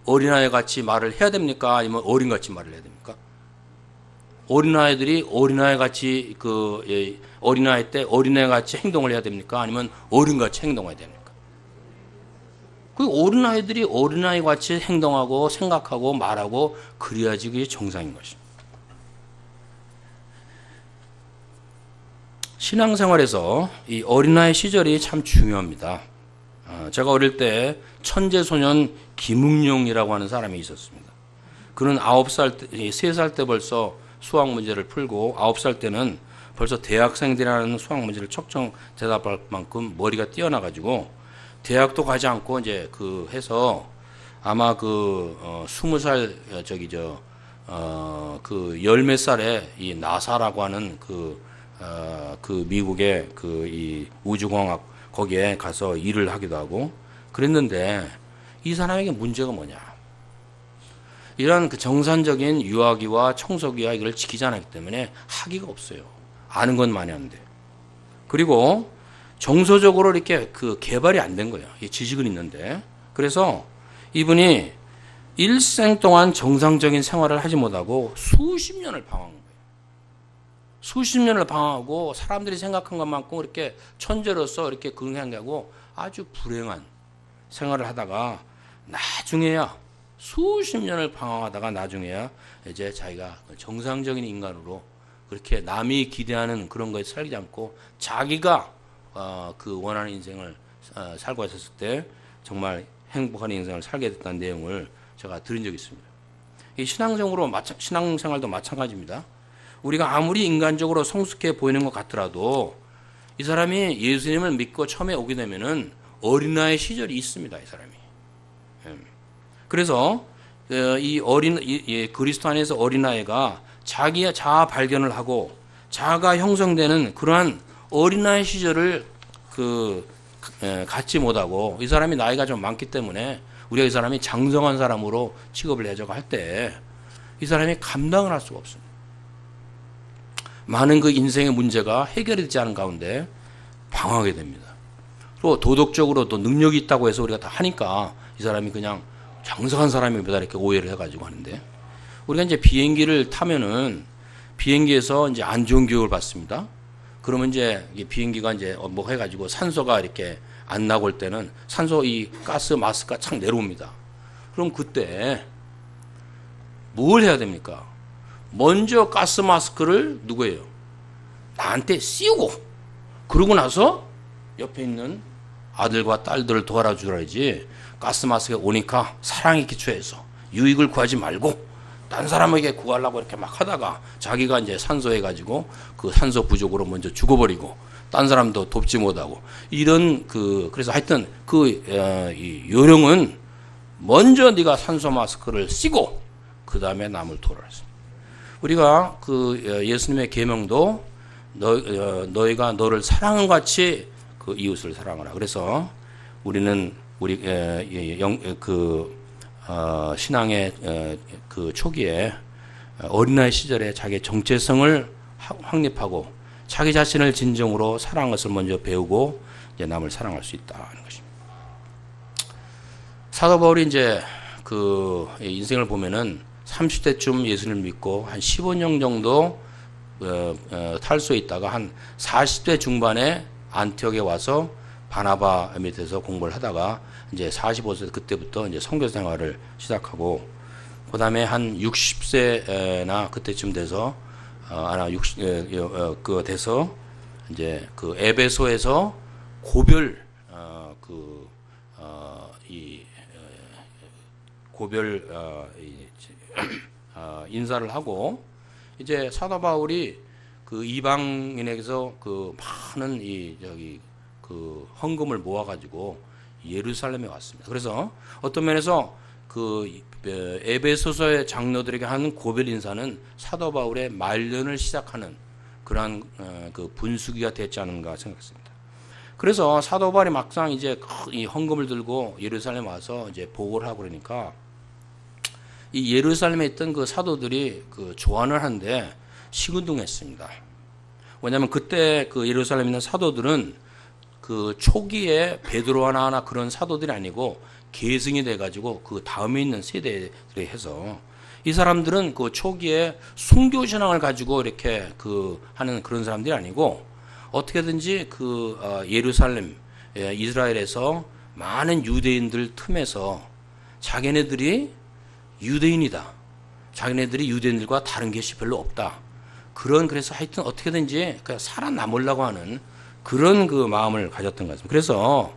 어린아이 같이 말을 해야 됩니까? 아니면 어린같이 말을 해야 됩니까? 어린아이들이 어린아이 같이 어린아이 때 어린아이 같이 행동을 해야 됩니까? 아니면 어린같이 행동해야 됩니까? 그 어린아이들이 어린아이 같이 행동하고 생각하고 말하고 그래야지 그게 정상인 것입니다. 신앙생활에서 이 어린아이 시절이 참 중요합니다. 제가 어릴 때 천재소년 김응용이라고 하는 사람이 있었습니다. 그는 3살 때 벌써 수학 문제를 풀고 9살 때는 벌써 대학생들이라는 수학 문제를 척정 대답할 만큼 머리가 뛰어나가지고 대학도 가지 않고 이제 해서 아마 20살 열 몇 살에 이 나사라고 하는 미국의 이 우주공학 거기에 가서 일을 하기도 하고 그랬는데 이 사람에게 문제가 뭐냐? 이런 정상적인 유아기와 청소기와 이걸 지키지 않았기 때문에 학위가 없어요. 아는 건 많이 하는데. 그리고 정서적으로 이렇게 개발이 안 된 거예요. 지식은 있는데. 그래서 이분이 일생 동안 정상적인 생활을 하지 못하고 수십 년을 방황한 거예요. 수십 년을 방황하고 사람들이 생각한 것만큼 이렇게 천재로서 이렇게 긍행하고 아주 불행한 생활을 하다가 나중에야 수십 년을 방황하다가 나중에야 이제 자기가 정상적인 인간으로 그렇게 남이 기대하는 그런 거에 살지 않고 자기가 원하는 인생을 살고 있었을 때 정말 행복한 인생을 살게 됐다는 내용을 제가 들은 적이 있습니다. 이 신앙생활도 마찬가지입니다. 우리가 아무리 인간적으로 성숙해 보이는 것 같더라도 이 사람이 예수님을 믿고 처음에 오게 되면은 어린아이 시절이 있습니다. 이 사람이. 그래서 이 그리스도 안에서 어린아이가 자기의 자아 발견을 하고 자아가 형성되는 그러한 어린아이 시절을 갖지 못하고 이 사람이 나이가 좀 많기 때문에 우리가 이 사람이 장성한 사람으로 취급을 해줘가 할 때 이 사람이 감당을 할 수가 없습니다. 많은 인생의 문제가 해결이 되지 않은 가운데 방황하게 됩니다. 또 도덕적으로 또 능력이 있다고 해서 우리가 다 하니까 이 사람이 그냥 장성한 사람이다 이렇게 오해를 해가지고 하는데 우리가 이제 비행기를 타면은 비행기에서 이제 안 좋은 교육을 받습니다. 그러면 이제 비행기가 이제 뭐 해가지고 산소가 이렇게 안 나고 올 때는 산소 이 가스 마스크가 착 내려옵니다. 그럼 그때 뭘 해야 됩니까? 먼저 가스 마스크를 누구예요? 나한테 씌우고 그러고 나서 옆에 있는 아들과 딸들을 도와줘야지 가스 마스크가 오니까 사랑에 기초해서 유익을 구하지 말고 딴 사람에게 구하려고 이렇게 막 하다가 자기가 이제 산소해가지고 그 산소 부족으로 먼저 죽어버리고 딴 사람도 돕지 못하고 이런 그래서 하여튼 이 요령은 먼저 네가 산소 마스크를 쓰고 그 다음에 남을 도와라. 우리가 예수님의 계명도 너희가 너를 사랑한 같이 그 이웃을 사랑하라. 그래서 우리는 우리 신앙의 그 초기에 어린아이 시절에 자기의 정체성을 확립하고 자기 자신을 진정으로 사랑하는 것을 먼저 배우고 이제 남을 사랑할 수 있다는 것입니다. 사도 바울이 이제 그 인생을 보면은 30대쯤 예수님을 믿고 한 15년 정도 탈소에 있다가 한 40대 중반에 안티옥에 와서 바나바 밑에서 공부를 하다가 이제 45세 그때부터 이제 선교 생활을 시작하고 그다음에 한 60세나 그때쯤 돼서 돼서 이제 그 에베소에서 고별 인사를 하고 이제 사도 바울이 그 이방인에게서 그 많은 그 헌금을 모아가지고 예루살렘에 왔습니다. 그래서 어떤 면에서 그 에베소서의 장로들에게 하는 고별 인사는 사도 바울의 말년을 시작하는 그러한 그 분수기가 됐지 않은가 생각했습니다. 그래서 사도 바울이 막상 이제 이 헌금을 들고 예루살렘 와서 이제 보고를 하고 그러니까 이 예루살렘에 있던 그 사도들이 그 조안을 하는데 시큰둥했습니다. 왜냐하면 그때 그 예루살렘에 있는 사도들은 그 초기에 베드로 하나 그런 사도들이 아니고 계승이 돼가지고 그 다음에 있는 세대들이 해서 이 사람들은 그 초기에 순교 신앙을 가지고 이렇게 그 하는 그런 사람들이 아니고 어떻게든지 그 예루살렘 이스라엘에서 많은 유대인들 틈에서 자기네들이 유대인이다. 자기네들이 유대인들과 다른 것이 별로 없다. 그래서 하여튼 어떻게든지 그냥 살아남으려고 하는 그런 그 마음을 가졌던 것 같습니다. 그래서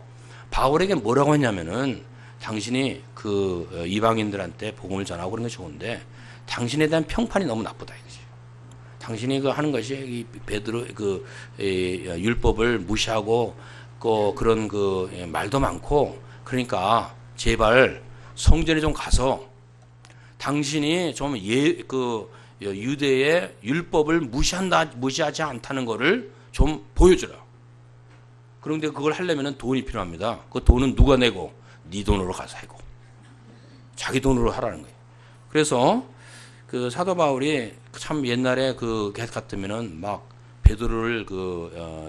바울에게 뭐라고 했냐면은 당신이 그 이방인들한테 복음을 전하고 그런 게 좋은데 당신에 대한 평판이 너무 나쁘다 이거지. 당신이 그 하는 것이 이 베드로 그 율법을 무시하고 그런 그 말도 많고 그러니까 제발 성전에 좀 가서 당신이 좀 유대의 율법을 무시하지 않다는 것을 좀 보여주라. 그런데 그걸 하려면 돈이 필요합니다. 그 돈은 누가 내고? 네 돈으로 가서 하고. 자기 돈으로 하라는 거예요. 그래서 그 사도 바울이 참 옛날에 그 같으면은 막 베드로를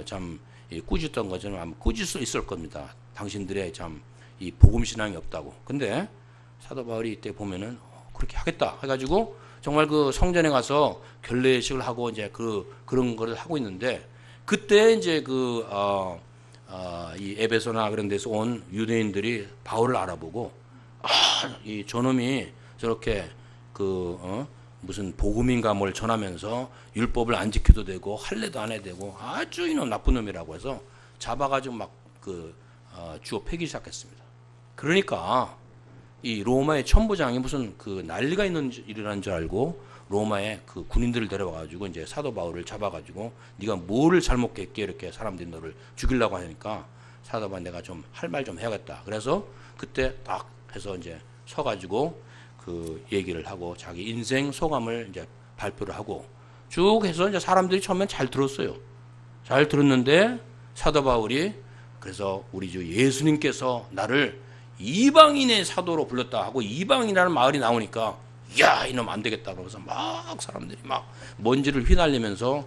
참 꾸짖던 것처럼 아마 꾸짖을 수 있을 겁니다. 당신들의 참 이 복음 신앙이 없다고. 근데 사도 바울이 이때 보면은 그렇게 하겠다 해가지고 정말 그 성전에 가서 결례식을 하고 이제 그런 거를 하고 있는데 그때 이제 이 에베소나 그런 데서 온 유대인들이 바울을 알아보고 이 저놈이 저렇게 무슨 복음인가 뭘 전하면서 율법을 안 지켜도 되고 할례도 안 해도 되고 아주 이놈 나쁜 놈이라고 해서 잡아가지고 막 주워 패기 시작했습니다. 그러니까 이 로마의 천부장이 무슨 그 난리가 일어난 줄 알고 로마의 그 군인들을 데려와가지고 이제 사도 바울을 잡아가지고 네가 뭐를 잘못했기에 이렇게 사람들이 너를 죽이려고 하니까 사도 바울 내가 좀 할 말 좀 해야겠다. 그래서 그때 딱 해서 이제 서가지고 그 얘기를 하고 자기 인생 소감을 이제 발표를 하고 쭉 해서 이제 사람들이 처음엔 잘 들었어요. 잘 들었는데 사도 바울이 그래서 우리 주 예수님께서 나를 이방인의 사도로 불렀다 하고 이방인이라는 말이 나오니까 야 이놈 안 되겠다 그러면서 막 사람들이 막 먼지를 휘날리면서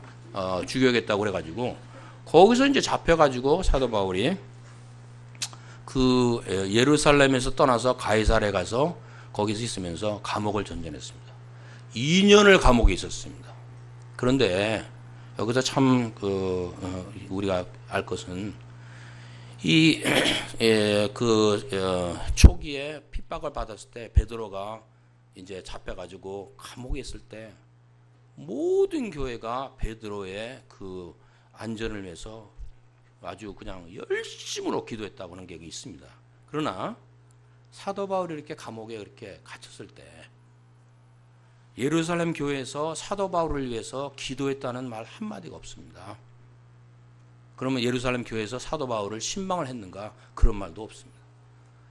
죽여야겠다고 그래가지고 거기서 이제 잡혀가지고 사도 바울이 그 예루살렘에서 떠나서 가이사랴에 가서 거기서 있으면서 감옥을 전전했습니다. 2년을 감옥에 있었습니다. 그런데 여기서 참 우리가 알 것은 초기에 핍박을 받았을 때 베드로가 이제 잡혀가지고 감옥에 있을 때 모든 교회가 베드로의 그 안전을 위해서 아주 그냥 열심으로 기도했다고 하는 게 있습니다. 그러나 사도 바울이 이렇게 감옥에 이렇게 갇혔을 때 예루살렘 교회에서 사도 바울을 위해서 기도했다는 말 한마디가 없습니다. 그러면 예루살렘 교회에서 사도 바울을 신방을 했는가? 그런 말도 없습니다.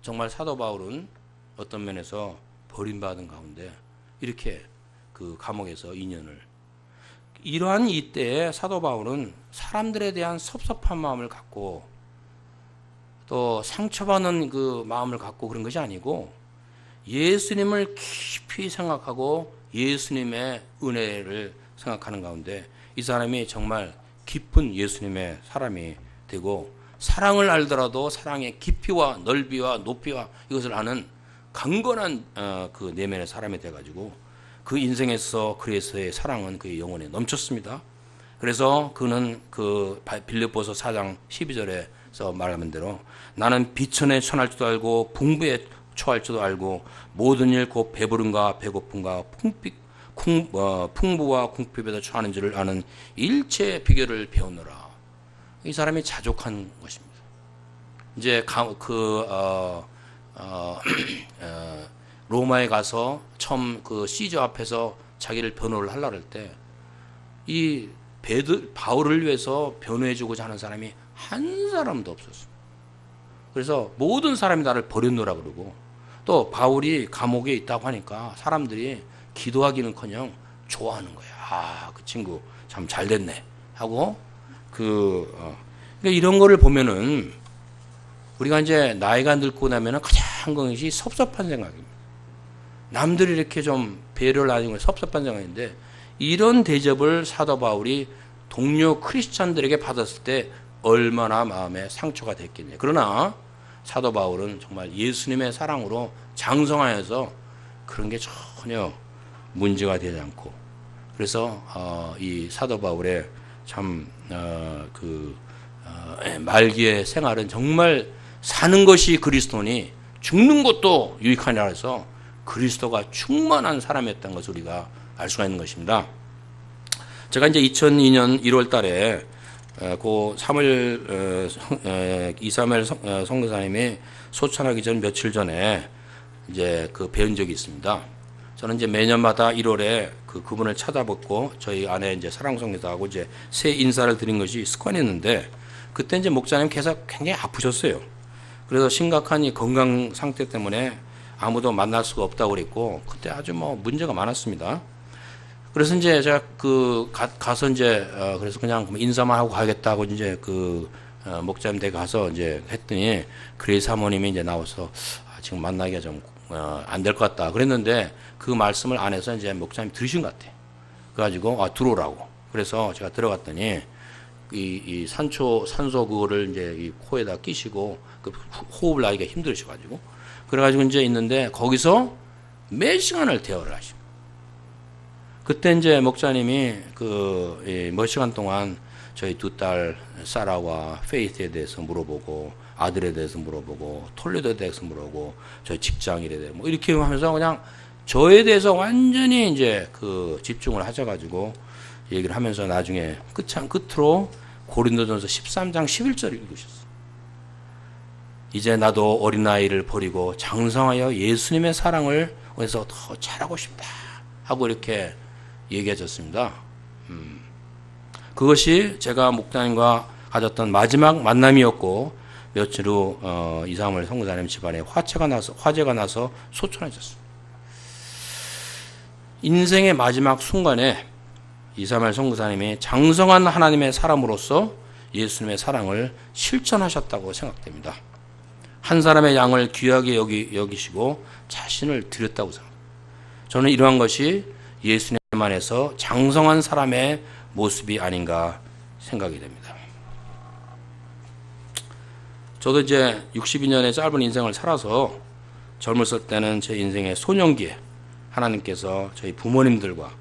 정말 사도 바울은 어떤 면에서 버림받은 가운데 이렇게 그 감옥에서 2년을 이러한 이때에 사도 바울은 사람들에 대한 섭섭한 마음을 갖고 또 상처받는 그 마음을 갖고 그런 것이 아니고 예수님을 깊이 생각하고 예수님의 은혜를 생각하는 가운데 이 사람이 정말 깊은 예수님의 사람이 되고 사랑을 알더라도 사랑의 깊이와 넓이와 높이와 이것을 아는 강건한 그 내면의 사람이 돼가지고 그 인생에서 그리스도의 사랑은 그의 영혼에 넘쳤습니다. 그래서 그는 그 빌립보서 4장 12절에서 말하는 대로 나는 비천에 처할 줄도 알고 풍부에 처할 줄도 알고 모든 일 곧 배부름과 배고픔과 풍부와 궁핍에도 처하는 줄을 아는 일체의 비결을 배우노라. 이 사람이 자족한 것입니다. 이제 로마에 가서 처음 그 시저 앞에서 자기를 변호를 하려고 할 때 이 바울을 위해서 변호해주고자 하는 사람이 한 사람도 없었어요. 그래서 모든 사람이 나를 버렸노라 그러고 또 바울이 감옥에 있다고 하니까 사람들이 기도하기는커녕 좋아하는 거야. 아, 그 친구 참 잘 됐네 하고 그러니까 이런 거를 보면은 우리가 이제 나이가 늙고 나면은 가장 것이 섭섭한 생각입니다. 남들이 이렇게 좀 배려를 하는 건 섭섭한 생각인데 이런 대접을 사도 바울이 동료 크리스찬들에게 받았을 때 얼마나 마음에 상처가 됐겠냐. 그러나 사도 바울은 정말 예수님의 사랑으로 장성하여서 그런 게 전혀 문제가 되지 않고 그래서 이 사도 바울의 참 말기의 생활은 정말 사는 것이 그리스도니 죽는 것도 유익하니라 해서 그리스도가 충만한 사람이었다는 것을 우리가 알 수가 있는 것입니다. 제가 이제 2002년 1월 달에 그 2사무엘 선교사님이 소천하기 전 며칠 전에 이제 그 배운 적이 있습니다. 저는 이제 매년마다 1월에 그분을 찾아뵙고 저희 아내 이제 사랑성교사하고 이제 새 인사를 드린 것이 습관이었는데 그때 이제 목사님 계속 굉장히 아프셨어요. 그래서 심각한 이 건강 상태 때문에 아무도 만날 수가 없다고 그랬고 그때 아주 뭐 문제가 많았습니다. 그래서 이제 제가 가서 이제 그래서 그냥 인사만 하고 가야겠다고 이제 목사님 댁에 가서 이제 했더니 그레이 사모님이 이제 나와서 지금 만나기가 좀 안 될 것 같다 그랬는데 그 말씀을 안에서 이제 목사님 들으신 것 같아요. 그래가지고 들어오라고. 그래서 제가 들어갔더니 이 산소 그거를 이제 이 코에다 끼시고 그 호흡을 하기가 힘들으셔가지고 그래가지고 이제 있는데 거기서 몇 시간을 대화를 하시고 그때 이제 목사님이 몇 시간 동안 저희 두 딸 사라와 페이스에 대해서 물어보고 아들에 대해서 물어보고 톨레도에 대해서 물어보고 저희 직장일에 대해서 뭐 이렇게 하면서 그냥 저에 대해서 완전히 이제 집중을 하셔가지고 얘기를 하면서 나중에 끝으로 고린도전서 13장 11절 읽으셨어요. 이제 나도 어린아이를 버리고 장성하여 예수님의 사랑을 위해서 더 잘하고 싶다 하고 이렇게 얘기하셨습니다. 그것이 제가 목사님과 가졌던 마지막 만남이었고 며칠 후 이사무엘 선교사님 집안에 화재가 나서 소천해졌습니다. 인생의 마지막 순간에 이사무엘 선교사님이 장성한 하나님의 사람으로서 예수님의 사랑을 실천하셨다고 생각됩니다. 한 사람의 양을 귀하게 여기시고 자신을 드렸다고 생각합니다. 저는 이러한 것이 예수님 안에서 장성한 사람의 모습이 아닌가 생각이 됩니다. 저도 이제 62년의 짧은 인생을 살아서 젊었을 때는 제 인생의 소년기에 하나님께서 저희 부모님들과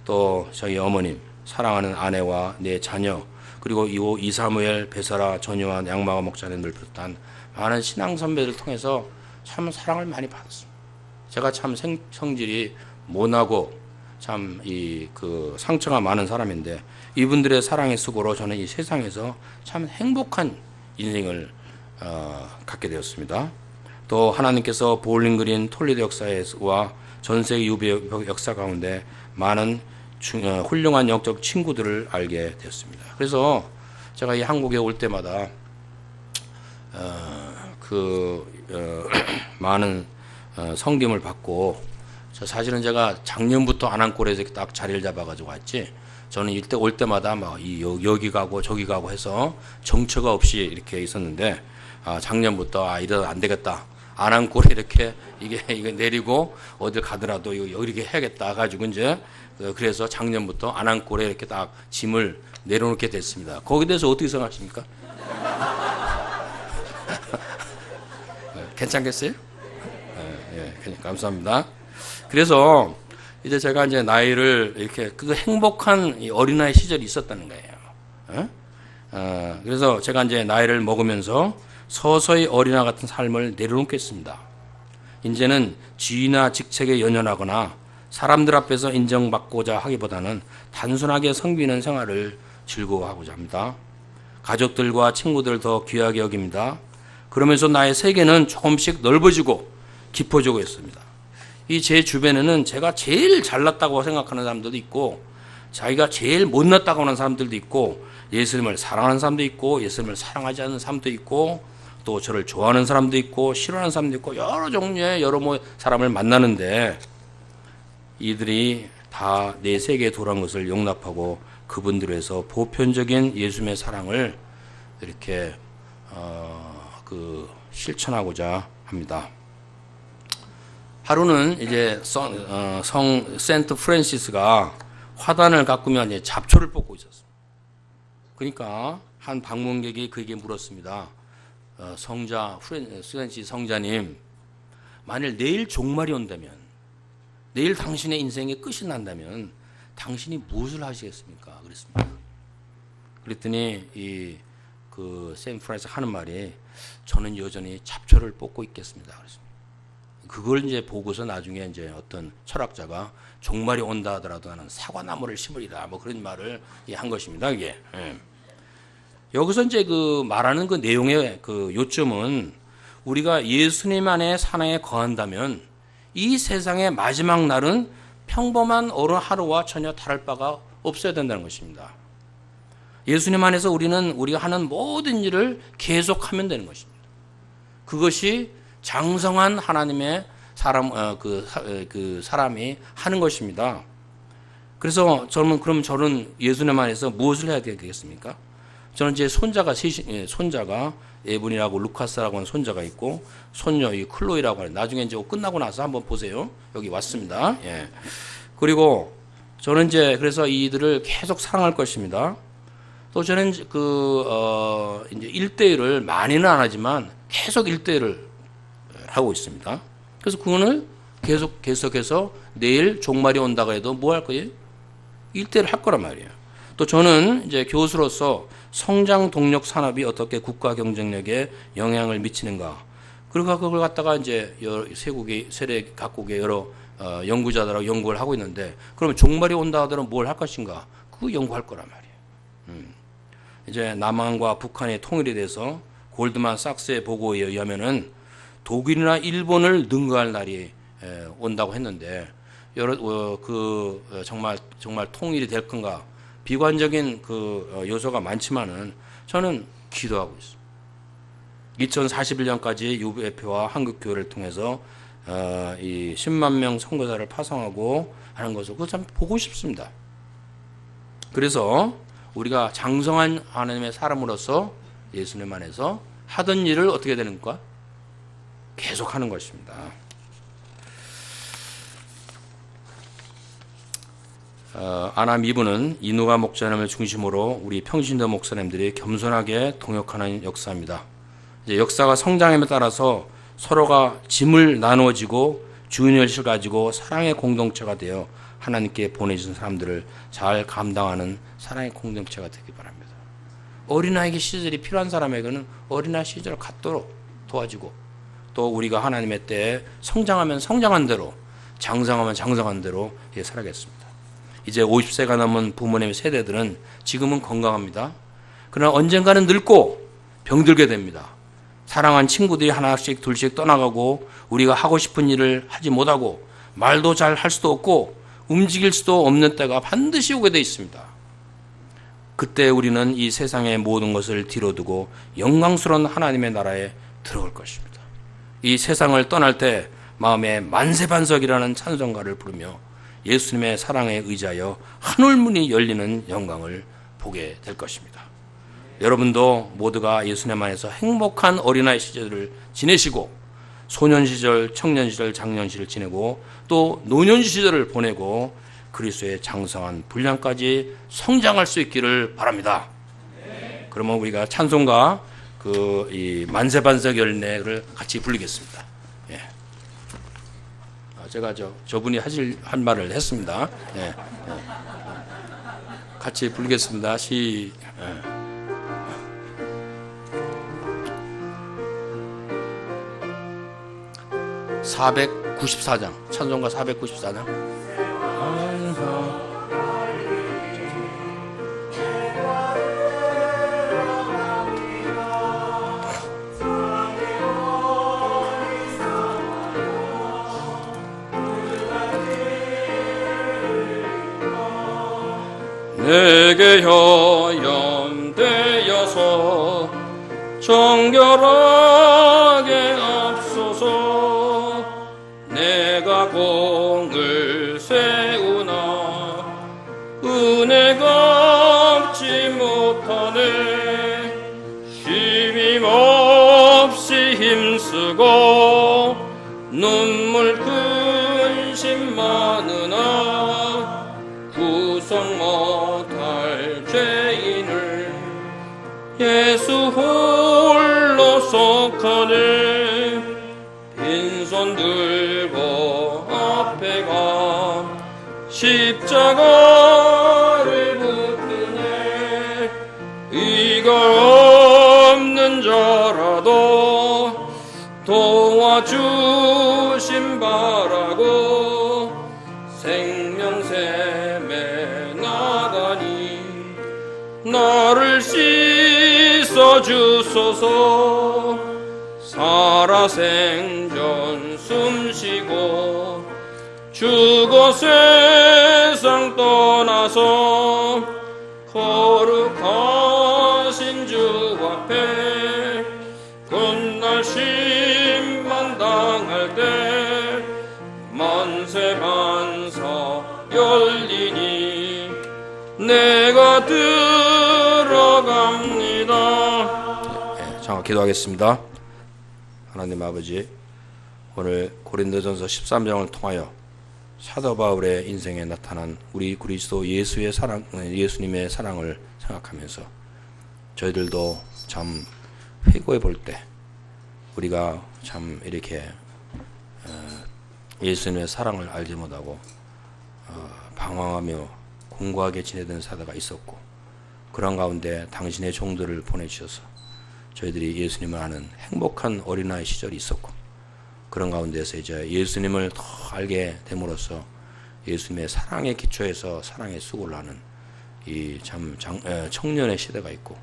또 저희 어머님, 사랑하는 아내와 내 자녀, 그리고 이사무엘, 베사라, 전요한, 양마가 목사님들 비롯한 많은 신앙 선배들 통해서 참 사랑을 많이 받았습니다. 제가 참 성질이 모나고 참 상처가 많은 사람인데 이분들의 사랑의 수고로 저는 이 세상에서 참 행복한 인생을 갖게 되었습니다. 또 하나님께서 보울링그린 톨리도 역사와 전세계 유배 역사 가운데 많은 훌륭한 영적 친구들을 알게 되었습니다. 그래서 제가 이 한국에 올 때마다 많은 성김을 받고 사실은 제가 작년부터 안암골에서 딱 자리를 잡아가지고 왔지. 저는 이때 올 때마다 막 여기 가고 저기 가고 해서 정처가 없이 이렇게 있었는데 작년부터 이러다 안 되겠다. 안안골에 이렇게 이거 내리고 어딜 가더라도 이거 이렇게 해야겠다 가지고 이제 그래서 작년부터 안안골에 이렇게 딱 짐을 내려놓게 됐습니다. 거기에 대해서 어떻게 생각하십니까? 괜찮겠어요? 감사합니다. 그래서 이제 제가 이제 나이를 이렇게 그 행복한 어린아이 시절이 있었다는 거예요. 그래서 제가 이제 나이를 먹으면서 서서히 어린아 같은 삶을 내려놓겠습니다. 이제는 지위나 직책에 연연하거나 사람들 앞에서 인정받고자 하기보다는 단순하게 성비는 생활을 즐거워하고자 합니다. 가족들과 친구들 더 귀하게 여깁니다. 그러면서 나의 세계는 조금씩 넓어지고 깊어지고 있습니다. 이 제 주변에는 제가 제일 잘났다고 생각하는 사람들도 있고 자기가 제일 못났다고 하는 사람들도 있고 예수님을 사랑하는 사람도 있고 예수님을 사랑하지 않는 사람도 있고 또 저를 좋아하는 사람도 있고 싫어하는 사람도 있고 여러 종류의 여러 사람을 만나는데 이들이 다 내 세계에 돌아온 것을 용납하고 그분들에서 보편적인 예수님의 사랑을 이렇게 실천하고자 합니다. 하루는 이제 성 세인트 프랜시스가 화단을 가꾸며 이제 잡초를 뽑고 있었어요. 그러니까 한 방문객이 그에게 물었습니다. 프랜시스 성자님, 만일 내일 종말이 온다면, 내일 당신의 인생의 끝이 난다면 당신이 무엇을 하시겠습니까? 그랬습니다. 그랬더니 세인트 프랜시스 하는 말이 저는 여전히 잡초를 뽑고 있겠습니다. 그랬습니다. 그걸 이제 보고서 나중에 이제 어떤 철학자가 종말이 온다 하더라도 나는 사과나무를 심으리라 그런 말을 한 것입니다. 이게. 여기서 이제 말하는 그 내용의 요점은 우리가 예수님 안에 사랑에 거한다면 이 세상의 마지막 날은 평범한 어느 하루와 전혀 다를 바가 없어야 된다는 것입니다. 예수님 안에서 우리가 하는 모든 일을 계속하면 되는 것입니다. 그것이 장성한 하나님의 사람이 하는 것입니다. 그래서 저는 예수님 안에서 무엇을 해야 되겠습니까? 저는 제 손자가 에분이라고 루카스라고 하는 손자가 있고 손녀 클로이라고 하는 나중에 이제 끝나고 나서 한번 보세요. 여기 왔습니다. 그리고 저는 이제 그래서 이들을 계속 사랑할 것입니다. 또 저는 이제 1대1을 많이는 안 하지만 계속 1대1을 하고 있습니다. 그래서 그거는 계속해서 내일 종말이 온다고 해도 뭐 할 거예요? 1대1을 할 거란 말이에요. 또 저는 이제 교수로서 성장 동력 산업이 어떻게 국가 경쟁력에 영향을 미치는가. 그리고 그걸 갖다가 이제 세계 각국의 여러 연구자들하고 연구를 하고 있는데 그러면 종말이 온다 하더라도 뭘 할 것인가? 그거 연구할 거란 말이에요. 이제 남한과 북한의 통일에 대해서 골드만삭스의 보고에 의하면은 독일이나 일본을 능가할 날이 온다고 했는데 정말 통일이 될 건가? 비관적인 요소가 많지만은 저는 기도하고 있습니다. 2041년까지 UFP와 한국교회를 통해서 이 10만 명 선교사를 파송하고 하는 것을 그거 참 보고 싶습니다. 그래서 우리가 장성한 하나님의 사람으로서 예수님 안에서 하던 일을 어떻게 되는가? 계속하는 것입니다. 아남 2부는 이누가 목사님을 중심으로 우리 평신도 목사님들이 겸손하게 동역하는 역사입니다. 이제 역사가 성장함에 따라서 서로가 짐을 나누어지고 주인의식을 가지고 사랑의 공동체가 되어 하나님께 보내주신 사람들을 잘 감당하는 사랑의 공동체가 되기 바랍니다. 어린아이 시절이 필요한 사람에게는 어린아이 시절을 갖도록 도와주고 또 우리가 하나님의 때에 성장하면 성장한 대로 장성하면 장성한 대로 살아가겠습니다. 이제 50세가 넘은 부모님의 세대들은 지금은 건강합니다. 그러나 언젠가는 늙고 병들게 됩니다. 사랑한 친구들이 하나씩 둘씩 떠나가고 우리가 하고 싶은 일을 하지 못하고 말도 잘 할 수도 없고 움직일 수도 없는 때가 반드시 오게 되어 있습니다. 그때 우리는 이 세상의 모든 것을 뒤로두고 영광스러운 하나님의 나라에 들어갈 것입니다. 이 세상을 떠날 때 마음에 만세반석이라는 찬송가를 부르며 예수님의 사랑에 의지하여 하늘문이 열리는 영광을 보게 될 것입니다. 여러분도 모두가 예수님 안에서 행복한 어린아이 시절을 지내시고 소년 시절, 청년 시절, 장년 시절을 지내고 또 노년 시절을 보내고 그리스도의 장성한 분량까지 성장할 수 있기를 바랍니다. 그러면 우리가 찬송가 이 만세반석 열매를 같이 부르겠습니다. 예. 제가 저분이 한 말을 했습니다. 예. 예. 같이 부르겠습니다. 494장 찬송가 494장. 내게 연대여서 정결하게 앞서서 내가 공을 세우나 은혜가 없지 못하네. 쉼없이 힘쓰고 눈물 근심 많으나 구성 못할 죄인을 예수 홀로 속하네. 빈손 들고 앞에 가 십자가를 붙드네. 이가 없는 자라도 도와주심 바라고 생명샘에 나가니 나를 씻어주소서. 살아 생전 숨쉬고 죽어 세상 떠나서 거룩하신 주 앞에 끝날 심만 당할 때 만세반석 열리니 내가 들어갑니다. 네, 잠깐 기도하겠습니다. 하나님 아버지, 오늘 고린도전서 13장을 통하여 사도 바울의 인생에 나타난 우리 그리스도 예수의 사랑, 예수님의 사랑을 생각하면서 저희들도 참 회고해 볼 때 우리가 참 이렇게 예수님의 사랑을 알지 못하고 방황하며 공고하게 지내던 사다가 있었고, 그런 가운데 당신의 종들을 보내주셔서 저희들이 예수님을 아는 행복한 어린아이 시절이 있었고, 그런 가운데서 이제 예수님을 더 알게 됨으로써 예수님의 사랑의 기초에서 사랑의 수고를 하는 이 참 청년의 시대가 있고,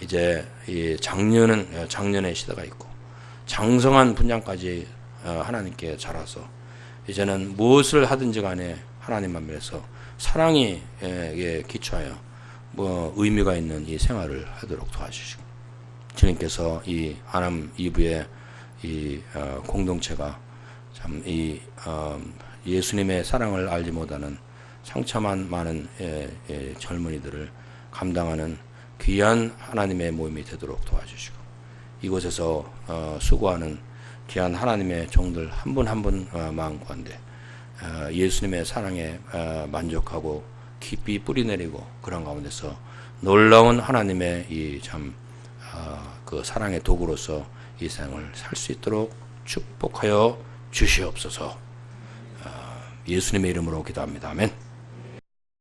이제 이 장년의 시대가 있고, 장성한 분량까지 하나님께 자라서 이제는 무엇을 하든지 간에 하나님 앞에서 사랑이 기초하여 의미가 있는 이 생활을 하도록 도와주시고, 주님께서 이 아남 이브의 이 공동체가 참 이 예수님의 사랑을 알지 못하는 상처만 많은 젊은이들을 감당하는 귀한 하나님의 모임이 되도록 도와주시고, 이곳에서 수고하는 귀한 하나님의 종들 한 분 한 분 마음 가운데 예수님의 사랑에 만족하고 깊이 뿌리내리고, 그런 가운데서 놀라운 하나님의 이 참 그 사랑의 도구로서 이 생을 살 수 있도록 축복하여 주시옵소서. 예수님의 이름으로 기도합니다. 아멘.